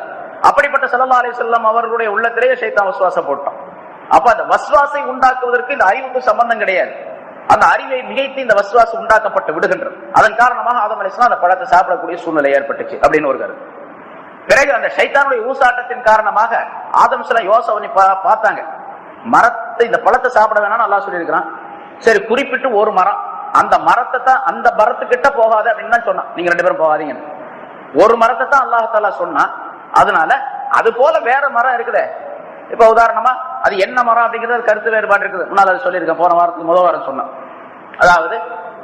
அப்படிப்பட்ட ஸல்லல்லாஹு அலைஹி வஸல்லம் அவர்களுடைய உள்ளத்திலேயே ஷைத்தான் வஸ்வாசம் போட்டான். அப்ப அந்த வஸ்வாசை உண்டாக்குவதற்கு இந்த அறிவுக்கு சம்பந்தம் கிடையாது. அந்த அறிவை மிகைத்து இந்த வஸ்வாசம் உண்டாக்கப்பட்டு விடுகின்றது. அதன் காரணமாக ஆதம் அலைஹிஸ்ஸலாம் அந்த பழத்தை சாப்பிடக்கூடிய சூழ்நிலை ஏற்பட்டுச்சு அப்படின்னு ஒரு கருத்து. பிறகு அந்த ஷைத்தானுடைய ஊசாட்டத்தின் காரணமாக ஆதம் அலைஹிஸ்ஸலாம் யோசனை பார்த்தாங்க, மரத்தை இந்த பழத்தை சாப்பிட வேணாம்னு அல்லாஹ் சொல்லி இருக்கிறான். சரி, குறிப்பிட்டு ஒரு மரம், அந்த மரத்தை தான், அந்த மரத்துக்கிட்ட போகாது அப்படின்னு தான் சொன்னான், நீங்க ரெண்டு பேரும் போகாதீங்க. ஒரு மரத்தை தான் அல்லாஹ் தஆலா சொன்னான். அதனால அது போல வேற மரம் இருக்குது. இப்ப உதாரணமா அது என்ன மரம் அப்படிங்கிறது கருத்து வேறுபாடு இருக்குது. முன்னால் அது சொல்லியிருக்கேன், போன வாரத்துக்கு முதல் வாரம் சொன்னான். அதாவது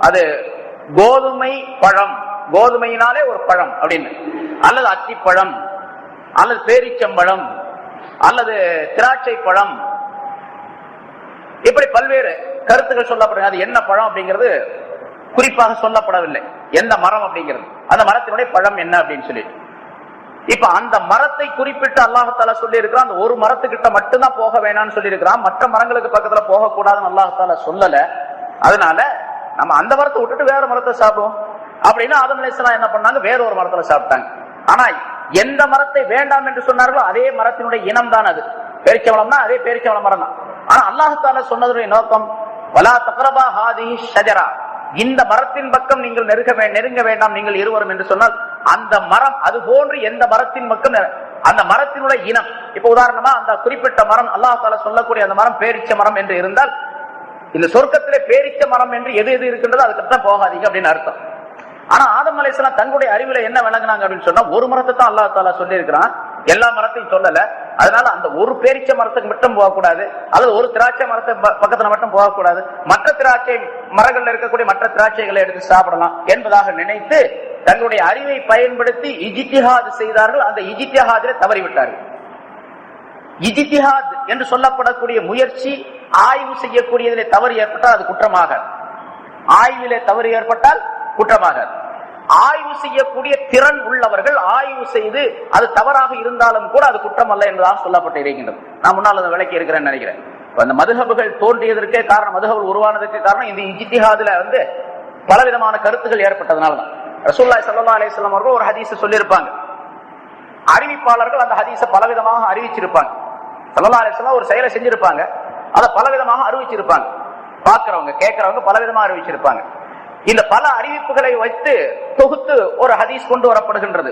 அது கோதுமை பழம், கோதுமையினாலே ஒரு பழம் அப்படின்னு, அல்லது அத்திப்பழம், அல்லது பேரிச்சம்பழம், அல்லது திராட்சை பழம், இப்படி பல்வேறு கருத்துக்கள் சொல்லப்படுது. அது என்ன பழம் அப்படிங்கிறது குறிப்பாக சொல்லப்படவில்லை, எந்த மரம் அப்படிங்கிறது, அந்த மரத்தினுடைய பழம் என்ன அப்படின்னு சொல்லிட்டு. இப்ப அந்த மரத்தை குறிப்பிட்டு அல்லாஹ் தஆலா சொல்லி இருக்கிறான். அந்த ஒரு மரத்துக்கிட்ட மட்டும்தான் போக வேணாம்னு சொல்லி இருக்கிறான், மற்ற மரங்களுக்கு பக்கத்துல போக கூடாதுன்னு அல்லாஹ் தஆலா சொல்லல. அதனால நம்ம அந்த மரத்தை விட்டுட்டு வேற மரத்தை சாப்பிடுவோம் அப்படின்னு ஆதம் அலைஹிஸ்ஸலாம் என்ன பண்ணாங்க, வேற ஒரு மரத்துல சாப்பிட்டாங்க. ஆனா எந்த மரத்தை வேண்டாம் என்று சொன்னார்களோ அதே மரத்தினுடைய இனம் தான் அது. பேரிச்சம்பழம்னா அதே பேரிச்சம்பழம் மரம் தான். ஆனா அல்லாஹ் தஆலா சொன்னதுடைய நோக்கம் வலா தக்ரபா ஹாதிஹி ஷஜரா, இந்த மரத்தின் பக்கம் நீங்கள் நெருங்க வேண்டாம் நீங்கள் இருவரும் என்று சொன்னால், அந்த மரம் அது போன்று எந்த மரத்தின் பக்கம் அந்த மரத்தினுடைய இனம். இப்ப உதாரணமா அந்த குறிப்பிட்ட மரம் அல்லாஹ் தஆலா சொல்லக்கூடிய அந்த மரம் பேரிச்ச மரம் என்று இருந்தால், இந்த சொர்க்கத்திலே பேரிச்ச மரம் என்று எது எது இருக்கின்றதோ அதுக்கு தான் போகாதீங்க அப்படின்னு அர்த்தம். ஆனா ஆதம் அலைஹிஸ்ஸலாம் தங்களுடைய அறிவுல என்ன விளங்குனாங்க அப்படின்னு சொன்னா, ஒரு மரத்தை தான் அல்லாஹ் தஆலா சொல்லி இருக்கிறான், எல்லா மரத்தையும் சொல்லல. அதனால அந்த ஒரு பேரிச்ச மரத்துக்கு மட்டும் போகக்கூடாது, அல்லது ஒரு திராட்சை மரத்தை பக்கத்துல மட்டும் போகக்கூடாது, மற்ற திராட்சை மரங்கள்ல இருக்கக்கூடிய மற்ற திராட்சைகளை எடுத்து சாப்பிடலாம் என்பதாக நினைத்து தங்களுடைய அறிவை பயன்படுத்தி இஜ்திஹாத் செய்தார்கள். அந்த இஜ்திஹாதிலே தவறிவிட்டார்கள். இஜ்திஹாத் என்று சொல்லப்படக்கூடிய முயற்சி, ஆய்வு செய்யக்கூடியதிலே தவறு ஏற்பட்டால் அது குற்றமாக, ஆய்விலே தவறு ஏற்பட்டால் குற்றமாக. ஆய்வு செய்யக்கூடிய திறன் உள்ளவர்கள் ஆய்வு செய்து அது தவறாக இருந்தாலும் கூட அது குற்றம் அல்ல என்பதாக சொல்லப்பட்டு இருக்கின்றது. நான் முன்னால் அதை விளக்கி இருக்கிறேன்னு நினைக்கிறேன். அந்த மதுஹபுகள் தோன்றியதற்கே காரணம், மதுஹபுகள் உருவானதற்கு காரணம் இந்த இஜ்திஹாதுல பலவிதமான கருத்துக்கள் ஏற்பட்டதனால்தான். ரசூலுல்லாஹி ஸல்லல்லாஹு அலைஹி வஸல்லம் அவர்கள் ஒரு ஹதீஸ் சொல்லியிருப்பாங்க, அறிவிப்பாளர்கள் அந்த ஹதீஸை பலவிதமாக அறிவிச்சிருப்பாங்க. ஸல்லல்லாஹு அலைஹி வஸல்லம் ஒரு செயலை செஞ்சிருப்பாங்க, அதை பலவிதமாக அறிவிச்சிருப்பாங்க. பார்க்கிறவங்க கேட்கிறவங்க பலவிதமாக அறிவிச்சிருப்பாங்க. இந்த பல அறிவிப்புகளை வைத்து தொகுத்து ஒரு ஹதீஸ் கொண்டு வரப்படுகின்றது.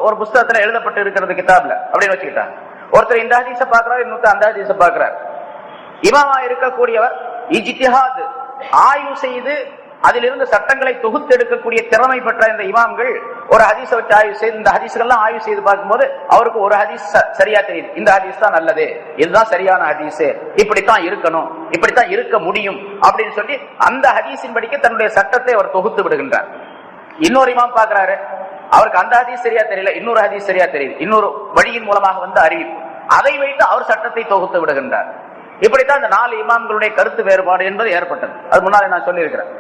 ஒரு புத்தகத்துல எழுதப்பட்டு இருக்கிறது, கிதாப்ல அப்படின்னு வச்சுக்கிட்டாங்க. ஒருத்தர் இந்த ஹதீஸை பார்க்கிறார், இன்னொருத்தர் அந்த ஹதீஸை பார்க்கிறார். இமாமா இருக்கக்கூடியவர் இஜ்திஹாத் ஆய்வு செய்து அதிலிருந்து சட்டங்களை தொகுத்து எடுக்கக்கூடிய திறமை பெற்ற இந்த இமாம்கள் ஒரு ஹதீஸை வச்சு ஆய்வு செய்து, இந்த ஹதீஸ்கள்லாம் ஆய்வு செய்து பார்க்கும்போது அவருக்கு ஒரு ஹதீஸ் சரியா தெரியுது, இந்த ஹதீஸ் தான் நல்லது, இதுதான் சரியான ஹதீஸ், இப்படித்தான் இருக்கணும், இப்படித்தான் இருக்க முடியும் அப்படின்னு சொல்லி அந்த ஹதீஸின் படிக்க தன்னுடைய சட்டத்தை அவர் தொகுத்து விடுகின்றார். இன்னொரு இமாம் பார்க்கிறாரு, அவருக்கு அந்த ஹதீஸ் சரியா தெரியல, இன்னொரு ஹதீஸ் சரியா தெரியுது, இன்னொரு வழியின் மூலமாக வந்து அறிவிப்பு, அதை வைத்து அவர் சட்டத்தை தொகுத்து விடுகின்றார். இப்படித்தான் இந்த 4 இமாம்களுடைய கருத்து வேறுபாடு என்பது ஏற்பட்டது. அது முன்னாலே நான் சொல்லி இருக்கிறேன்.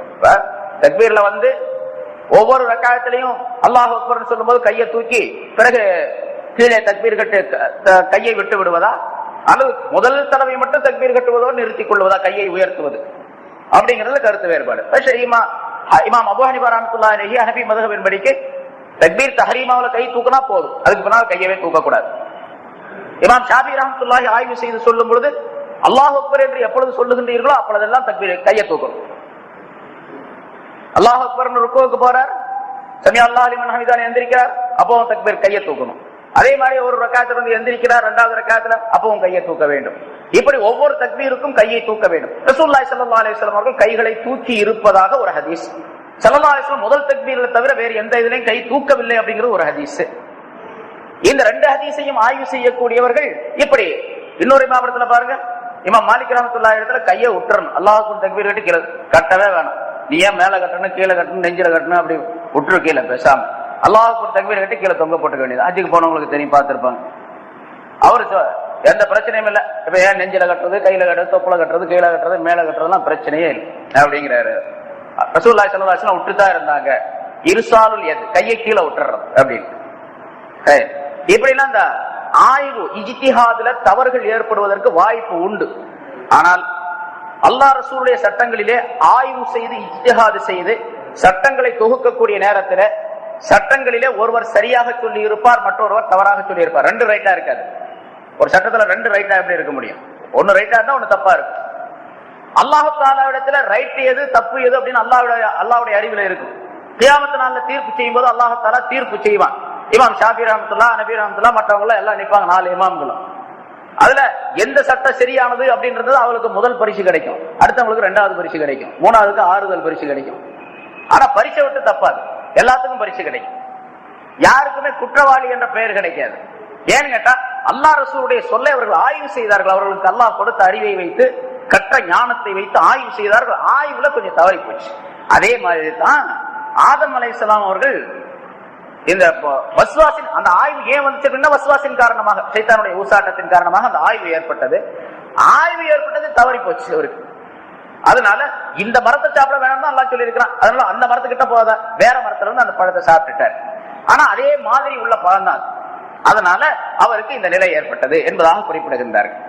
தக்பீர்ல ஒவ்வொரு ரக்காயத்திலையும் அல்லாஹ் அக்பர் சொல்லும் போது கையை தூக்கி பிறகு கீழே தக்பீர் கட்டு கையை விட்டு விடுவதா, அல்லது முதல் தடவை மட்டும் தக்பீர் கட்டுவதோடு நிறுத்திக் கொள்வதா, கையை உயர்த்துவது, அப்படிங்கிறது கருத்து வேறுபாடு. இமாம் அபூ ஹனீஃபா ரஹ்மத்துல்லாஹி அலைஹி ஹனஃபி மذஹபின் படிக்கு தக்பீர் தஹரீமாவுல கை தூக்கினா போதும், அதுக்கு பின்னால் கையவே தூக்கக்கூடாது. இமாம் ஷாஃபி ரஹ்மத்துல்லாஹி ஆய்வு செய்து சொல்லும் பொழுது அல்லாஹ் அக்பர் என்று எப்பொழுது சொல்லுகின்றீர்களோ அப்பொழுதெல்லாம் தக்பீர் கையை தூக்கணும். அல்லாஹ் அக்பர் ருக்குவுக்கு போறார், சமிஅ அல்லாஹு லிமன் ஹமிதான்னு எந்திரிக்கிறார், அப்பவும் தக்பீர் கையை தூக்கணும். அதே மாதிரி ஒரு ரக்காத்துல இருந்து எந்திரிக்கிறார், 2வது ரக்காத்துல அப்பவும் கையை தூக்க வேண்டும். இப்படி ஒவ்வொரு தக்பீருக்கும் கையை தூக்க வேண்டும். ரசூலுல்லாஹி ஸல்லல்லாஹு அலைஹி வஸல்லம் அவர்கள் கைகளை தூக்கி இருப்பதாக ஒரு ஹதீஸ். ஸல்லல்லாஹு அலைஹி வஸல்லம் முதல் தக்பீர்ல தவிர வேறு எந்த இதிலையும் கை தூக்கவில்லை அப்படிங்கிறது ஒரு ஹதீஸ். இந்த 2 ஹதீஸையும் ஆய்வு செய்யக்கூடியவர்கள் இப்படி. இன்னொரு இமாமத்துல பாருங்க, இமாம் மாலிக் ரஹ்மத்துல்லாஹி இடத்துல கையை விட்டுறணும், அல்லாஹ்வுக்கு தக்பீர் கட்டி கீழே கட்டவே வேணாம், நீ ஏன் மேல கட்டணும் கீழே கட்டணும் நெஞ்சில கட்டணும், அப்படி விட்டுரு கீழே பேசாம அல்லாஹ்வுக்கு தக்பீர் கட்டி கீழே தொங்க போட்டுக்க வேண்டியது. ஹஜ்ஜுக்கு போனவங்களுக்கு தெரியும், பார்த்திருப்பாங்க. அவரு எந்த பிரச்சனையும் இல்லை, இப்ப ஏன் நெஞ்சில கட்டுறது, கையில கட்டுறது, தொப்புல கட்டுறது, கீழே கட்டுறது, மேல கட்டுறதுலாம் பிரச்சனையே இல்லை அப்படிங்கிறாரு. ரசூலுல்லாஹி ஸல்லல்லாஹு அலைஹி வஸல்லம் விட்டுதான் இருந்தாங்க, இர்சாலுல் யத் கையை கீழே விட்டுறது அப்படின்னு. இப்படிலாம் இந்த ஆய்வு இஜ்திஹாதுல தவறுகள் ஏற்படுவதற்கு வாய்ப்பு உண்டு. ஆனால் அல்லாஹ் ரசூலுடைய சட்டங்களிலே ஆய்வு செய்து இஜ்திஹாது செய்து சட்டங்களை தொகுக்கக்கூடிய நேரத்தில் சட்டங்களிலே ஒருவர் சரியாக சொல்லி இருப்பார், மற்றொருவர் தவறாக சொல்லி இருப்பார். 2 ரைட்டா இருக்காது. ஒரு சட்டத்துல 2 ரைட்டா எப்படி இருக்க முடியும்? ஒன்னு ரைட்டா இருந்தா ஒன்னு தப்பா இருக்கு. அல்லாஹ் தஆலா இடத்துல ரைட் எது தப்பு எது அப்படின்னு அல்லாஹ்வுடைய அறிவுல இருக்கும். கியாமத் நாள்ல தீர்ப்பு செய்யும் போது அல்லாஹ் தஆலா தீர்ப்பு செய்வான். இமாம் ஷாஃபி ரஹ்மத்துல்லாஹ், ஹனபி ரஹ்மத்துல்லாஹ், மற்றவங்க எல்லாம் நிப்பாங்க, 4 இமாம்களும். அதுல எந்த சட்டம் சரியானது அப்படின்றது அவளுக்கு முதல் பரிசு கிடைக்கும், அடுத்தவங்களுக்கு 2வது பரிசு கிடைக்கும், 3வதுக்கு ஆறுதல் பரிசு கிடைக்கும். ஆனா பரிசை விட்டு தப்பாது, எல்லாத்துக்கும் பரிசு கிடைக்கும். யாருக்குமே குற்றவாளி என்ற பெயர் கிடைக்காது. ஏன்னு கேட்டா அல்லாஹ் ரசூலுடைய சொல்லை அவர்கள் ஆய்வு செய்தார்கள். அவர்களுக்கு அல்லாஹ் கொடுத்த அறிவை வைத்து கற்ற ஞானத்தை வைத்து ஆய்வு செய்தார்கள். ஆய்வுல கொஞ்சம் தவறி போச்சு. அதே மாதிரி தான் ஆதம் அலைஹிஸ்ஸலாம் அவர்கள் இந்த வஸ்வாசின் அந்த ஆய்வு ஏன் வந்துச்சு, வஸ்வாசின் காரணமாக, சைத்தானுடைய ஊசாட்டத்தின் காரணமாக அந்த ஆய்வு ஏற்பட்டது. ஆய்வு ஏற்பட்டது தவறி போச்சு அவருக்கு. அதனால இந்த மரத்தை சாப்பிட வேணாம் தான் அல்லாஹ் சொல்லி இருக்கிறான். அதனால அந்த மரத்துக்கிட்ட போகாத, வேற மரத்துல இருந்து அந்த பழத்தை சாப்பிட்டுட்டார். ஆனா அதே மாதிரி உள்ள பழம் தான், அதனால அவருக்கு இந்த நிலை ஏற்பட்டது என்பதாக குறிப்பிடுகின்றார்கள்.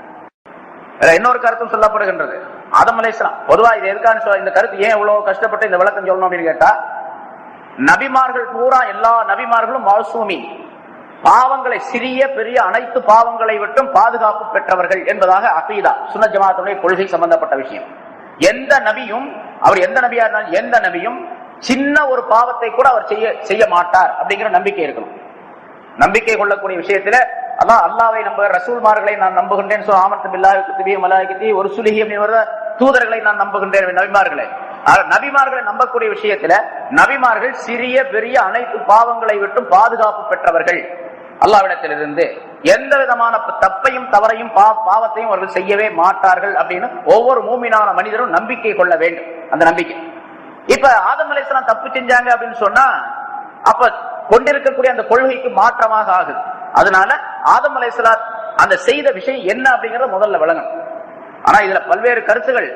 இன்னொரு கருத்தும் சொல்லப்படுகின்றது. ஆதம் அலைஹிஸ்ஸலாம் பொதுவா இது எதுக்கான இந்த கருத்து ஏன் இவ்வளவு கஷ்டப்பட்டு இந்த விளக்கம் சொல்லணும் அப்படின்னு கேட்டா, நபிமார்கள் பூரா எல்லா நபிமார்களும் மாசூமி, பாவங்களை, சிறிய பெரிய அனைத்து பாவங்களை விட்டும் பாதுகாப்பு பெற்றவர்கள் என்பதாக அகீதா சுன்னத் ஜமாஅத்துடைய கொள்கை சம்பந்தப்பட்ட விஷயம். எந்த நபியும், அவர் எந்த நபியா இருந்தாலும் எந்த நபியும் சின்ன ஒரு பாவத்தை கூட அவர் செய்ய மாட்டார் அப்படிங்கிற நம்பிக்கை இருக்கணும். நம்பிக்கை கொள்ளக்கூடிய விஷயத்துல அல்லாஹ்வை நம்ப, ரசூல்மார்களை நான் நம்புகின்றேன், ஒரு சுலிஹி தூதர்களை நான் நம்புகின்றேன், நபிமார்களை நம்பக்கூடிய விஷயத்துல நபிமார்கள் சிறிய பெரிய அனைத்து பாவங்களை விட்டும் பாதுகாப்பு பெற்றவர்கள் அல்லாஹ்விடத்திலிருந்து. எந்த விதமான தப்பையும் தவறையும் பாவத்தையும் அவர்கள் செய்யவே மாட்டார்கள் அப்படின்னு ஒவ்வொரு மூமினான மனிதரும் நம்பிக்கை கொள்ள வேண்டும். அந்த நம்பிக்கை. இப்ப ஆதம் அலைஹிஸ்ஸலாம் தப்பு செஞ்சாங்க அப்படின்னு சொன்னா அப்ப கொண்டிருக்கக்கூடிய அந்த கொள்கைக்கு மாற்றமாக ஆகுது. அதனால ஆதம் அலைஹிஸ்ஸலாம் அந்த செய்த விஷயம் என்ன அப்படிங்கறத முதல்ல விளங்கணும். ஆனா இதுல பல்வேறு கருத்துகள்,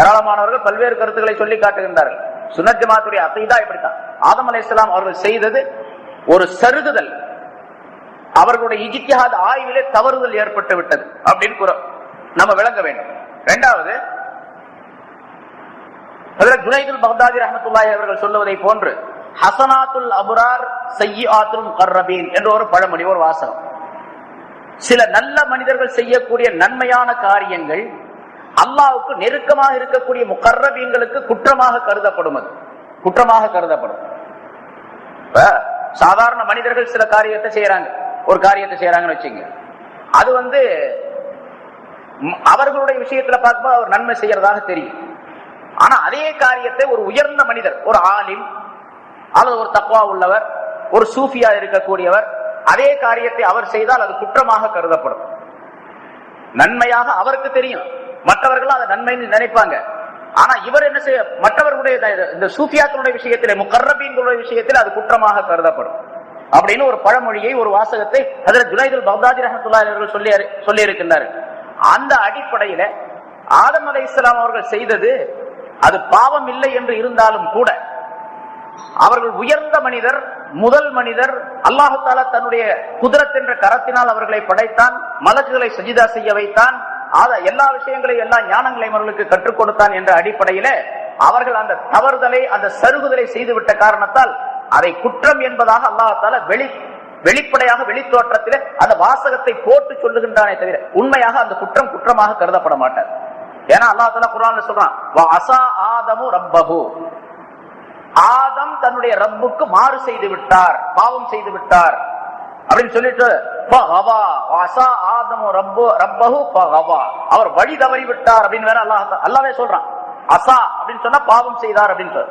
ஏராளமானவர்கள் பல்வேறு கருத்துக்களை சொல்லி காட்டுகின்றார்கள். சுன்னத் ஜமாஅத்துடைய அகீதா இப்படித்தான். ஆதம் அலைஹிஸ்ஸலாம் அவர்கள் செய்தது ஒரு சருகுதல், அவர்களுடைய இஜ்திஹாத் ஆய்விலே தவறுதல் ஏற்பட்டு விட்டது அப்படின்னு நம்ம விளங்க வேண்டும். இரண்டாவது, ஹஜ்ரத் ஜுனைதுல் பக்தாதி ரஹ்மத்துல்லாஹி அவர்கள் சொல்லுவதை போன்று ஹஸனாத்துல் அப்ரார் சய்யிஆத்துல் முகர்ரபீன் என்ற ஒரு பழமொழி, ஒரு வாசகம். சில நல்ல மனிதர்கள் செய்யக்கூடிய நன்மையான காரியங்கள் அல்லாஹ்வுக்கு நெருக்கமாக இருக்கக்கூடிய முகர்ரபீன்களுக்கு குற்றமாக கருதப்படும். அது குற்றமாக கருதப்படும். சாதாரண மனிதர்கள் சில காரியத்தை செய்யறாங்க, ஒரு காரியத்தை செய்யறாங்கன்னு வச்சுங்க, அது அவர்களுடைய விஷயத்துல பார்க்கும்போது அவர் நன்மை செய்யறதாக தெரியும். ஆனா அதே காரியத்தை ஒரு உயர்ந்த மனிதர், ஒரு ஆலிம் அல்லது ஒரு தக்வா உள்ளவர், ஒரு சூஃபியா இருக்கக்கூடியவர், அதே காரியத்தை அவர் செய்தால் அது குற்றமாக கருதப்படும். நன்மையாக அவருக்கு தெரியும், மற்றவர்கள் அதை நன்மைன்னு நினைப்பாங்க. ஆனா இவர் என்ன செய்ய, மற்றவர்களுடைய இந்த சூஃபியாக்களுடைய விஷயத்திலே, முகர்ரபீன்களுடைய விஷயத்தில் அது குற்றமாக கருதப்படும் அப்படின்னு ஒரு பழமொழியை, ஒரு வாசகத்தை ஹஜ்ரத் ஜுனைதுல் பக்தாதி ரஹ்மத்துல்லாஹி அவர்கள் சொல்லி இருக்கின்றார்கள். அந்த அடிப்படையில ஆதம் அலைஹிஸ்ஸலாம் அவர்கள் செய்தது அது பாவம் இல்லை என்று இருந்தாலும் கூட அவர்கள் உயர்ந்த மனிதர், முதல் மனிதர். அல்லாஹ் தஆலா தன்னுடைய குத்ரத் என்ற கரத்தினால் அவர்களை படைத்தான், மலக்குகளை சஜிதா செய்ய வைத்தான், எல்லா விஷயங்களையும் எல்லா ஞானங்களையும் அவர்களுக்கு கற்றுக் கொடுத்தான் என்ற அடிப்படையில அவர்கள் அந்த தவறுதலை, அந்த சருகுதலை செய்துவிட்ட காரணத்தால் அதை குற்றம் என்பதாக அல்லாஹ் தஆலா வெளிப்படையாக வெளித்தோற்றத்தில் அந்த வாசகத்தை போட்டு சொல்லுகின்றானே தவிர உண்மையாக அந்த குற்றம் குற்றமாக கருதப்பட மாட்டார். ஏன்னா அல்லாஹ் தஆலா குர்ஆன்ல சொல்றான், வஅஸா ஆதமு ரப்பஹு, ஆதம் தன்னுடைய ரப்புக்கு மாறு செய்து விட்டார், பாவம் செய்து விட்டார் அப்படின்னு சொல்லிட்டு அவர் வழி தவறி விட்டார் அப்படின்னு வேற அல்லாஹ்வே சொல்றான். அசா அப்படின்னு சொன்னா பாவம் செய்தார் அப்படின்னு,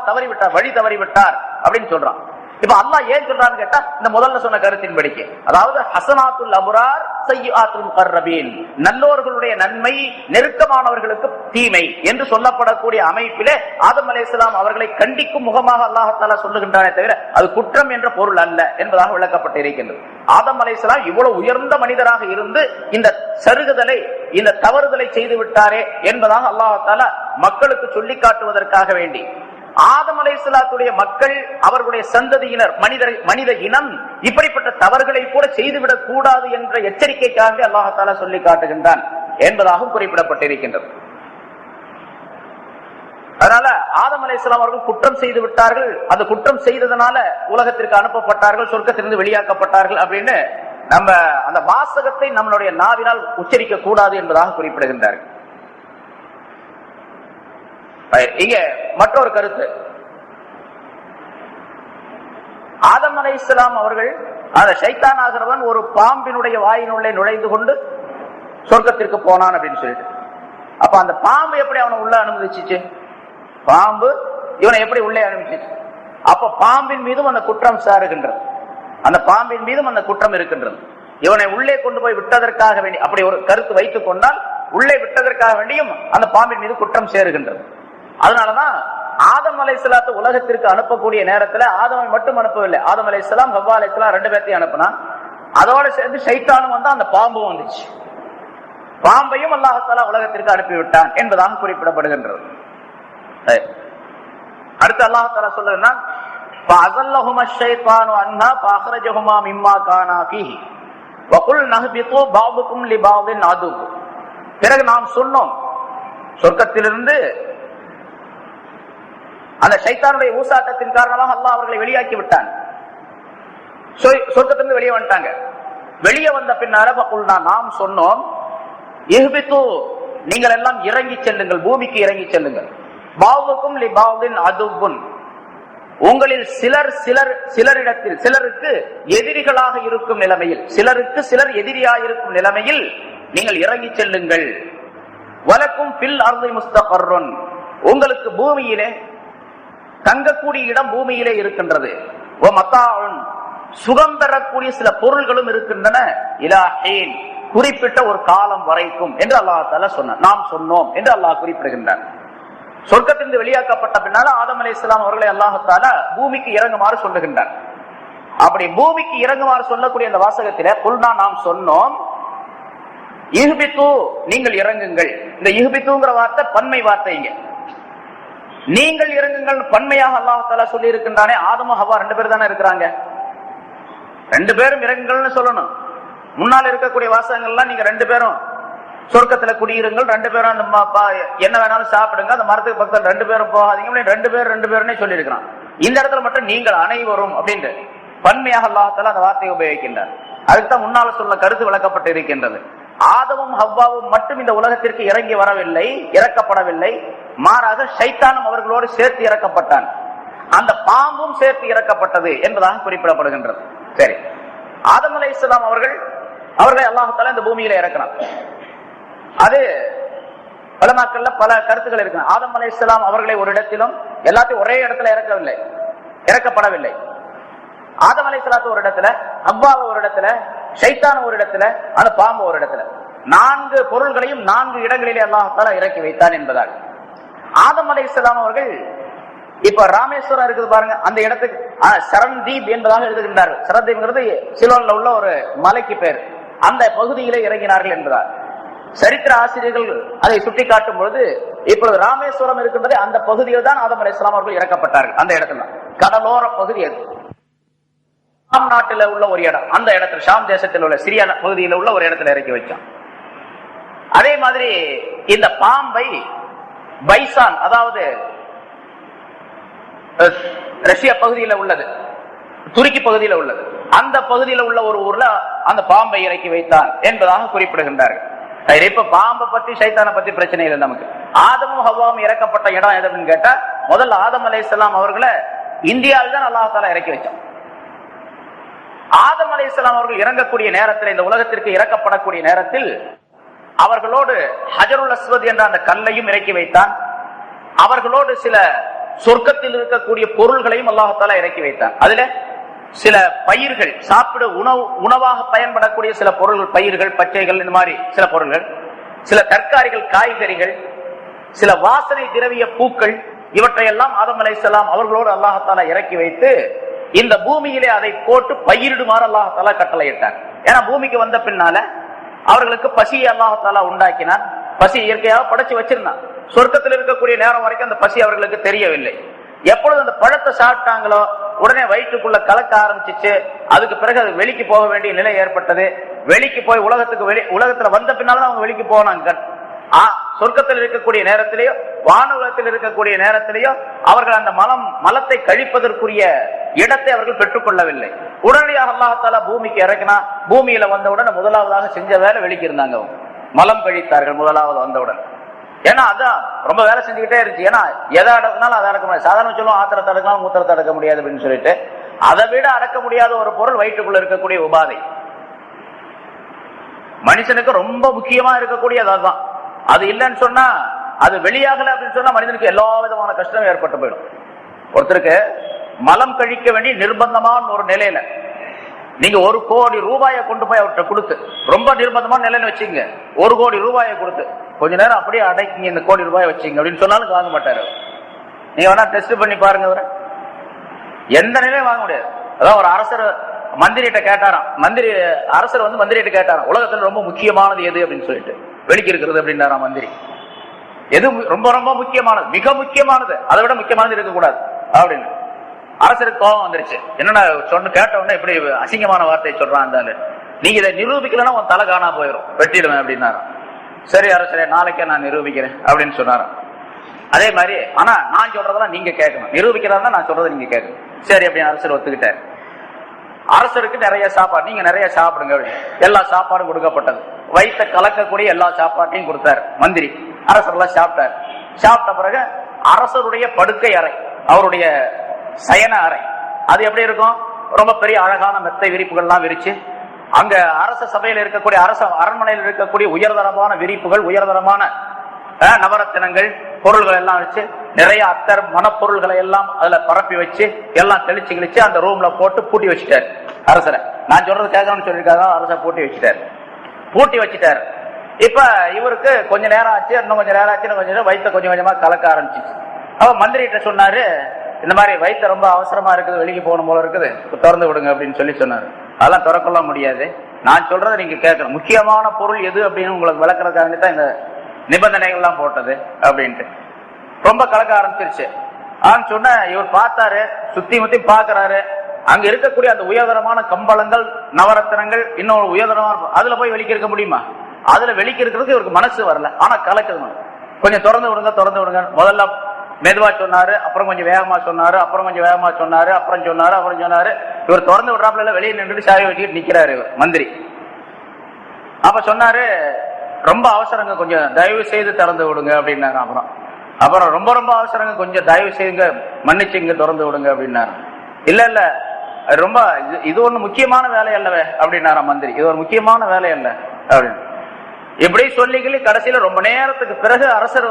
தவறி விட்டார், வழி தவறி விட்டார் அப்படின்னு சொல்றான். இப்ப அல்லாஹ் ஏன் சொல்றான்னு கேட்டா இந்த முதல்ல சொன்ன கருத்தின் படிக்க, அதாவது ஹஸனாத்துல் அப்ரார் சய்யிஆத்துல் முகர்ரபீன், நல்லோர்களுடைய நன்மை நெருக்கமானவர்களுக்கு தீமை என்று சொல்லப்படக்கூடிய அமைப்பிலே ஆதம் அலைஹிஸ்ஸலாம் அவர்களை கண்டிக்கும் முகமாக அல்லாஹ் தஆலா சொல்லுகின்றானே தவிர அது குற்றம் என்ற பொருள் அல்ல என்பதாக விளக்கப்பட்டு இருக்கின்றது. ஆதம் அலைஹிஸ்ஸலாம் இவ்வளவு உயர்ந்த மனிதராக இருந்து இந்த சருகுதலை, இந்த தவறுதலை செய்து விட்டாரே என்பதாக அல்லாஹ் தஆலா மக்களுக்கு சொல்லி காட்டுவதற்காக வேண்டி ஆதம் அலைஹிஸ்ஸலாத்துடைய மக்கள், அவர்களுடைய சந்ததியினர், மனித இனம் இப்படிப்பட்ட தவறுகளை கூட செய்துவிடக் கூடாது என்ற எச்சரிக்கைக்காக அல்லாஹ் தஆலா சொல்லி காட்டுகின்றான் என்பதாக குறிப்பிடப்பட்டிருக்கின்றது. அதனால ஆதம் அலைஹிஸ்ஸலாம் அவர்கள் குற்றம் செய்து விட்டார்கள், அந்த குற்றம் செய்ததனால உலகத்திற்கு அனுப்பப்பட்டார்கள், சொர்க்கத்திலிருந்து வெளியாக்கப்பட்டார்கள் அப்படின்னு நம்ம அந்த வாசகத்தை நம்மளுடைய நாவினால் உச்சரிக்க கூடாது என்பதாக குறிப்பிடுகின்றார்கள். இங்க மற்றொரு கருத்து, ஆதம் அலைஹிஸ்ஸலாம் அவர்கள் அந்த ஷைத்தான் ஆகிறவன் ஒரு பாம்பினுடைய வாயினுள்ளே நுழைந்து கொண்டு சொர்க்கத்திற்கு போனான் அப்படின்னு சொல்லிட்டு, அப்ப அந்த பாம்பு எப்படி அவனை உள்ள அனுமதிச்சிச்சு? பாம்பு இவனை எப்படி உள்ளே அனுமதிச்சிச்சு? அப்ப பாம்பின் மீதும் அந்த குற்றம் சாருகின்றது, அந்த பாம்பின் மீதும் அந்த குற்றம் இருக்கின்றது. இவனை உள்ளே கொண்டு போய் விட்டதற்காக வேண்டி, அப்படி ஒரு கருத்து வைத்துக் கொண்டால் உள்ளே விட்டதற்காக வேண்டியும் அந்த பாம்பின் மீது குற்றம் சேருகின்றது. அதனாலதான் ஆதம் அலைஹிஸ்ஸலாத்தை உலகத்திற்கு அனுப்பக்கூடிய நேரத்துல ஆதமை மட்டும் அனுப்பவில்லை, ஆதம் அலைஹிஸ்ஸலாம் ஹவ்வா அலைஹிஸ்ஸலாம் ரெண்டு பேர்த்தையும் அனுப்புனா, அதோட சேர்ந்து ஷைத்தானும் வந்தா, அந்த பாம்பும் வந்துச்சு. பாம்பையும் அல்லாஹ் தஆலா உலகத்திற்கு அனுப்பிவிட்டான் என்பதாக குறிப்பிடப்படுகின்றது. அடுத்து அல்லாஹ் தஆலா சொல்லுகிறான், فَأَزَلَّهُمَا الشَّيْطَانُ عَنْهَا فَأَخْرَجَهُمَا مِمَّا كَانَا فِيهِ وَقُلْنَا اهْبِطُوا بَعْضُكُمْ لِبَعْضٍ عَدُوٌّ. பிறகு நாம் சொன்னோம், சொர்க்கத்திலிருந்து அந்த ஷைத்தானுடைய ஊசாட்டத்தின் காரணமாக அல்லாஹ் அவர்களை வெளியாக்கி விட்டான். சொர்க்கத்திலிருந்து வெளியே வந்துட்டாங்க. வெளியே வந்த பின்னால நாம் சொன்னோம், இஹ்பித்து, நீங்கள் எல்லாம் இறங்கி செல்லுங்கள், பூமிக்கு இறங்கி செல்லுங்கள். பாவுக்கும் லி பாவின் அதுவுன், உங்களில் சிலரிடத்தில் சிலருக்கு எதிரிகளாக இருக்கும் நிலைமையில், சிலருக்கு சிலர் எதிரியாக இருக்கும் நிலைமையில் நீங்கள் இறங்கி செல்லுங்கள். வலக்கும் பில் அர்தி முஸ்தகர்ருன், உங்களுக்கு பூமியிலே தங்கக்கூடிய இடம் பூமியிலே இருக்கின்றது. ஓ மத்தாஉன், சுகம் பெறக்கூடிய சில பொருள்களும் இருக்கின்றன. இலாஹீன், குறிப்பிட்ட ஒரு காலம் வரைக்கும் என்று அல்லாஹ் தஆலா சொன்னார். நாம் சொன்னோம் என்று அல்லாஹ் குறிப்பிடுகின்றார். சொர்க்கத்திலிருந்து வெளியாக்கப்பட்ட பின்னால ஆதம் அலைஹிஸ்ஸலாம் அவர்களை அல்லாஹ் தஆலா பூமிக்கு இறங்குமாறு சொல்லுகின்றார். அப்படி பூமிக்கு இறங்குமாறு சொல்லக்கூடிய அந்த வாசகத்திலே குல்னா, நாம் சொன்னோம், இஹ்பித்து, நீங்கள் இறங்குங்கள். இந்த இஹ்பித்துங்கிற வார்த்தை பன்மை வார்த்தைங்க. நீங்கள் இறங்குங்கள் பன்மையாக அல்லாஹ் தஆலா சொல்லி இருக்கின்றானே. ஆதம் ஹவ்வா 2 பேர் தானே இருக்கிறாங்க, 2 பேரும் இறங்குங்கள்னு சொல்லணும். முன்னால் இருக்கக்கூடிய வாசகங்கள்லாம் நீங்க 2 பேரும் சொர்க்கத்துல குடியிருங்கள், 2 பேரும் அந்த என்ன வேணாலும் சாப்பிடுங்க, அந்த மரத்துக்கு பக்கத்தில் 2 பேரும் போகாதீங்க, 2 பேருன்னே சொல்லி இருக்கிறான். இந்த இடத்துல மட்டும் நீங்கள் அனைவரும் அப்படின்ட்டு பன்மையாக அல்லாஹ் தஆலா அந்த வார்த்தையை உபயோகிக்கின்றார். அதுக்குதான் முன்னால சொல்ல கருத்து விளக்கப்பட்டு இருக்கின்றது. ஆதமும் ஹவ்வாவும் மட்டும் இந்த உலகத்திற்கு இறங்கி வரவில்லை, இறக்கப்படவில்லை. மாறாக ஷைத்தானும் அவர்களோடு சேர்த்து இறக்கப்பட்டான். அந்த பாம்பும் சேர்த்து இறக்கப்பட்டது என்பதாக குறிப்பிடப்படுகின்றது. சரி, ஆதம் அலைஹிஸ்ஸலாம் அவர்களை அல்லாஹ் தஆலா இந்த பூமியில இறக்கினார். அது உலமாக்கள்ல பல கருத்துக்கள் இருக்கு. ஆதம் அலைஹிஸ்ஸலாம் அவர்களை ஒரு இடத்திலும், எல்லாத்தையும் ஒரே இடத்துல இறக்கப்படவில்லை. ஆதம் அலைஹிஸ்ஸலாத்து ஒரு இடத்துல, ஹவ்வாவை ஒரு இடத்துல, ஷைத்தான ஒரு இடத்துல, அந்த பாம்பு ஒரு இடத்துல, 4 பொருள்களையும் 4 இடங்களிலே அல்லாஹ் தஆலா இறக்கி வைத்தான் என்பதால் ஆதம் அலைஹிஸ்ஸலாம் அவர்கள் இப்ப ராமேஸ்வரம் இருக்குது பாருங்க, அந்த இடத்துக்கு சரண்தீப் என்பதாக எழுதுகின்றார்கள். சரண்தீப்ங்கிறது சிலோன்ல உள்ள ஒரு மலைக்கு பேர். அந்த பகுதியிலே இறங்கினார்கள் என்பதால் சரித்திர ஆசிரியர்கள் அதை சுட்டிக்காட்டும் பொழுது இப்பொழுது ராமேஸ்வரம் இருக்கின்றது, அந்த பகுதியில் தான் ஆதம் அலைஹிஸ்ஸலாம் அவர்கள் இறக்கப்பட்டார்கள். அந்த இடத்துல கடலோர பகுதி அது. ஷாம் நாட்டில் உள்ள ஒரு இடம், அந்த இடத்துல ஷாம் தேசத்தில் உள்ள சிரியா பகுதியில் உள்ள ஒரு இடத்துல இறக்கி வச்சான். அதே மாதிரி இந்த பாம்பை பைசான், அதாவது ரஷ்யா பகுதியில் உள்ளது, துருக்கி பகுதியில் உள்ளது, அந்த பகுதியில் உள்ள ஒரு ஊர்ல அந்த பாம்பை இறக்கி வைத்தான் என்பதாக குறிப்பிடுகின்றார்கள். இப்ப பாம்பை பத்தி ஷைத்தானை பத்தி பிரச்சனை இல்லை நமக்கு. ஆதமும் ஹவ்வாவும் இறக்கப்பட்ட இடம் எதுன்னு கேட்டா, முதல்ல ஆதம் அலைஹிஸ்ஸலாம் அவர்களை இந்தியாவில் தான் அல்லாஹ் தஆலா இறக்கி வச்சான். ஆதம் அலைஹிஸ்ஸலாம் அவர்கள் இறங்கக்கூடிய நேரத்தில், இந்த உலகத்திற்கு இறக்கப்படக்கூடிய நேரத்தில் அவர்களோடு ஹஜருல் அஸ்வத் என்ற அந்த கல்லையும் இறக்கி வைத்தான். அவர்களோடு சில சொர்க்கத்தில் இருக்கக்கூடிய பொருள்களையும் அல்லாஹ் தஆலா இறக்கி வைத்தான். அதுல சில பயிர்கள், சாப்பிட உணவாக பயன்படக்கூடிய சில பொருள்கள், பயிர்கள், பச்சைகள், இந்த மாதிரி சில பொருள்கள், சில தற்காரிகள், காய்கறிகள், சில வாசனை திரவிய பூக்கள், இவற்றையெல்லாம் ஆதம் அலைஹிஸ்ஸலாம் அவர்களோடு அல்லாஹ் தஆலா இறக்கி வைத்து இந்த பூமியிலே அதை போட்டு பயிரிடுமாறு அல்லாஹ் தஆலா கட்டளையிட்டார். ஏன்னா பூமிக்கு வந்த பின்னால அவர்களுக்கு பசியை அல்லாஹ் தஆலா உண்டாக்கினார். பசி இயற்கையாக படைச்சு வச்சிருந்தான். சொர்க்கத்தில் இருக்கக்கூடிய நேரம் வரைக்கும் அந்த பசி அவர்களுக்கு தெரியவில்லை. எப்பொழுது அந்த பழத்தை சாப்பிட்டாங்களோ உடனே வயிற்றுக்குள்ள கலக்க ஆரம்பிச்சிச்சு. அதுக்கு பிறகு அது வெளிக்கு போக வேண்டிய நிலை ஏற்பட்டது. வெளிக்கு போய் உலகத்துல வந்த பின்னால்தான் அவங்க வெளிக்கு போனாங்க. சொர்க்கத்தில் இருக்கக்கூடிய நேரத்திலேயோ வானுலகத்தில் இருக்கக்கூடிய நேரத்திலேயோ அவர்கள் அந்த மலத்தை கழிப்பதற்குரிய இடத்தை அவர்கள் பெற்றுக் கொள்ளவில்லை. உடனடியாக அல்லாஹ் தஆலா பூமிக்கு இறக்கினா. பூமியில வந்தவுடன் முதலாவதாக செஞ்ச வேலை வெளிக்கு இருந்தாங்க. அவங்க மலம் கழித்தார்கள் முதலாவது வந்தவுடன். ஏன்னா அதான் ரொம்ப வேலை செஞ்சுக்கிட்டே இருந்துச்சு. ஏன்னா எதை அடக்குனாலும் அதை அடக்க முடியாது. சாதாரண சொல்லுவோம், ஆத்திரத்தை அடக்கலாம், மூத்திரத்தை அடக்க முடியாது அப்படின்னு சொல்லிட்டு, அதை விட அடக்க முடியாத ஒரு பொருள் வயிற்றுக்குள்ள இருக்கக்கூடிய உபாதை. மனுஷனுக்கு ரொம்ப முக்கியமா இருக்கக்கூடியது அதுதான். அது இல்லைன்னு சொன்னா, அது வெளியாகல அப்படின்னு சொன்னா மனிதனுக்கு எல்லா விதமான கஷ்டம் ஏற்பட்டு போயிடும். ஒருத்தருக்கு மலம் கழிக்க வேண்டிய நிர்பந்தமான ஒரு நிலையில நீங்க 1 கோடி ரூபாயை கொண்டு போய் அவர்கிட்ட கொடுத்து, ரொம்ப நிர்பந்தமான நிலைன்னு வச்சுங்க, 1 கோடி ரூபாயை கொடுத்து கொஞ்ச நேரம் அப்படியே அடைக்கிங்க, இந்த கோடி ரூபாய் வச்சுங்க அப்படின்னு சொன்னாலும் வாங்க மாட்டாரு. நீங்க வேணா டெஸ்ட் பண்ணி பாருங்க, அவரை எந்த நிலையும் வாங்க முடியாது. அதான் ஒரு அரசர் மந்திரிட்ட கேட்டாராம். அரசர் வந்து மந்திரிட்ட கேட்டாராம், உலகத்துல ரொம்ப முக்கியமானது எது அப்படின்னு சொல்லிட்டு. வெளிக்கு இருக்கிறது அப்படின்னாராம் மந்திரி. எது ரொம்ப ரொம்ப முக்கியமானது? மிக முக்கியமானது, அதை விட முக்கியமானது இருக்கக்கூடாது அப்படின்னு. அரசருக்கு கோபம் வந்துருச்சு. என்னன்னா சொன்ன கேட்ட உடனே இப்படி அசிங்கமான வார்த்தையை சொல்றான். நீங்க இதை நிரூபிக்கலன்னா உன் தலை காணா போயிடும், வெட்டிடுவேன் அப்படின்னாராம். சரி அரசரே, நாளைக்கே நான் நிரூபிக்கிறேன் அப்படின்னு சொன்னாராம். அதே மாதிரி ஆனா நான் சொல்றதெல்லாம் நீங்க கேட்கணும், நிரூபிக்கிறதா நான் சொல்றதை நீங்க கேட்கணும். சரி அப்படின்னு அரசர் ஒத்துக்கிட்டாரு. அரசருக்கு நிறைய சாப்பாடு, நீங்க நிறைய சாப்பிடுங்க, எல்லா சாப்பாடும் கொடுக்கப்பட்டது. வயிற்ற கலக்கக்கூடிய எல்லா சாப்பாட்டையும் கொடுத்தார் மந்திரி. அரசர்லாம் சாப்பிட்டார். சாப்பிட்ட பிறகு அரசருடைய படுக்கை அறை, அவருடைய சயன அறை, அது எப்படி இருக்கும்? ரொம்ப பெரிய அழகான மெத்தை விரிப்புகள்லாம் விரிச்சு, அங்க அரச சபையில் இருக்கக்கூடிய அரச அரண்மனையில் இருக்கக்கூடிய உயர்தரமான விரிப்புகள், உயர்தரமான நவரத்தினங்கள் பொருள்கள் எல்லாம் வச்சு, நிறைய அத்தர் மனப்பொருள்களை எல்லாம் அதுல பரப்பி வச்சு, எல்லாம் தெளிச்சு கிழிச்சு அந்த ரூம்ல போட்டு பூட்டி வச்சுட்டாரு அரசரை. நான் சொல்றது கேட்கணும்னு சொல்லியிருக்காங்க, அரசை பூட்டி வச்சுட்டாரு. இப்ப இவருக்கு கொஞ்ச நேரம் ஆச்சு, இன்னும் கொஞ்சம் நேரம் ஆச்சு, கொஞ்சம் வயிற்ற கொஞ்சம் கொஞ்சமா கலக்க ஆரம்பிச்சு. அவ மந்திரிகிட்ட சொன்னாரு, இந்த மாதிரி வயிற்ற ரொம்ப அவசரமா இருக்குது, வெளியே போகணும் போல இருக்குது, திறந்து விடுங்க அப்படின்னு சொன்னாரு. அதெல்லாம் திறக்கலாம் முடியாது, நான் சொல்றதை நீங்க கேட்கணும், முக்கியமான பொருள் எது அப்படின்னு உங்களுக்கு விளக்குறதுக்காக தான் இந்த நிபந்தனைகள்லாம் போட்டது அப்படின்ட்டு. ரொம்ப கலக்க ஆரம்பிச்சிருச்சு. சொன்ன இவர் பார்த்தாரு, சுத்தி முத்தி பாக்குறாரு, அங்க இருக்கக்கூடிய அந்த உயர்தரமான கம்பளங்கள், நவரத்தினங்கள், இன்னொரு உயர்தரமான, அதுல போய் வெளிக்க இருக்க முடியுமா? அதுல வெளிக்க இருக்கிறதுக்கு இவருக்கு மனசு வரல. ஆனா கலக்குது. கொஞ்சம் திறந்து விடுங்க. முதல்ல மெதுவா சொன்னாரு, அப்புறம் கொஞ்சம் வேகமா சொன்னாரு, அப்புறம் சொன்னாரு. இவர் திறந்து விடுறாப்புல வெளியே நின்றுட்டு சாவி வச்சுக்கிட்டு நிக்கிறாரு இவர் மந்திரி. அப்ப சொன்னாரு, ரொம்ப அவசரங்க, கொஞ்சம் தயவு செய்து திறந்து விடுங்க அப்படின்னாரு. அப்புறம் ரொம்ப ரொம்ப அவசரங்க, கொஞ்சம் தயவு செய்யுங்க, மன்னிச்சுங்க, திறந்து விடுங்க அப்படின்னாரு. இல்ல ரொம்ப இது ஒண்ணு முக்கியமான வேலை அல்லவே அப்படின்னாரா மந்திரி. இது ஒரு முக்கியமான வேலை அல்ல அப்படின்னு இப்படி சொல்லிக்கலி கடைசியில ரொம்ப நேரத்துக்கு பிறகு அரசர்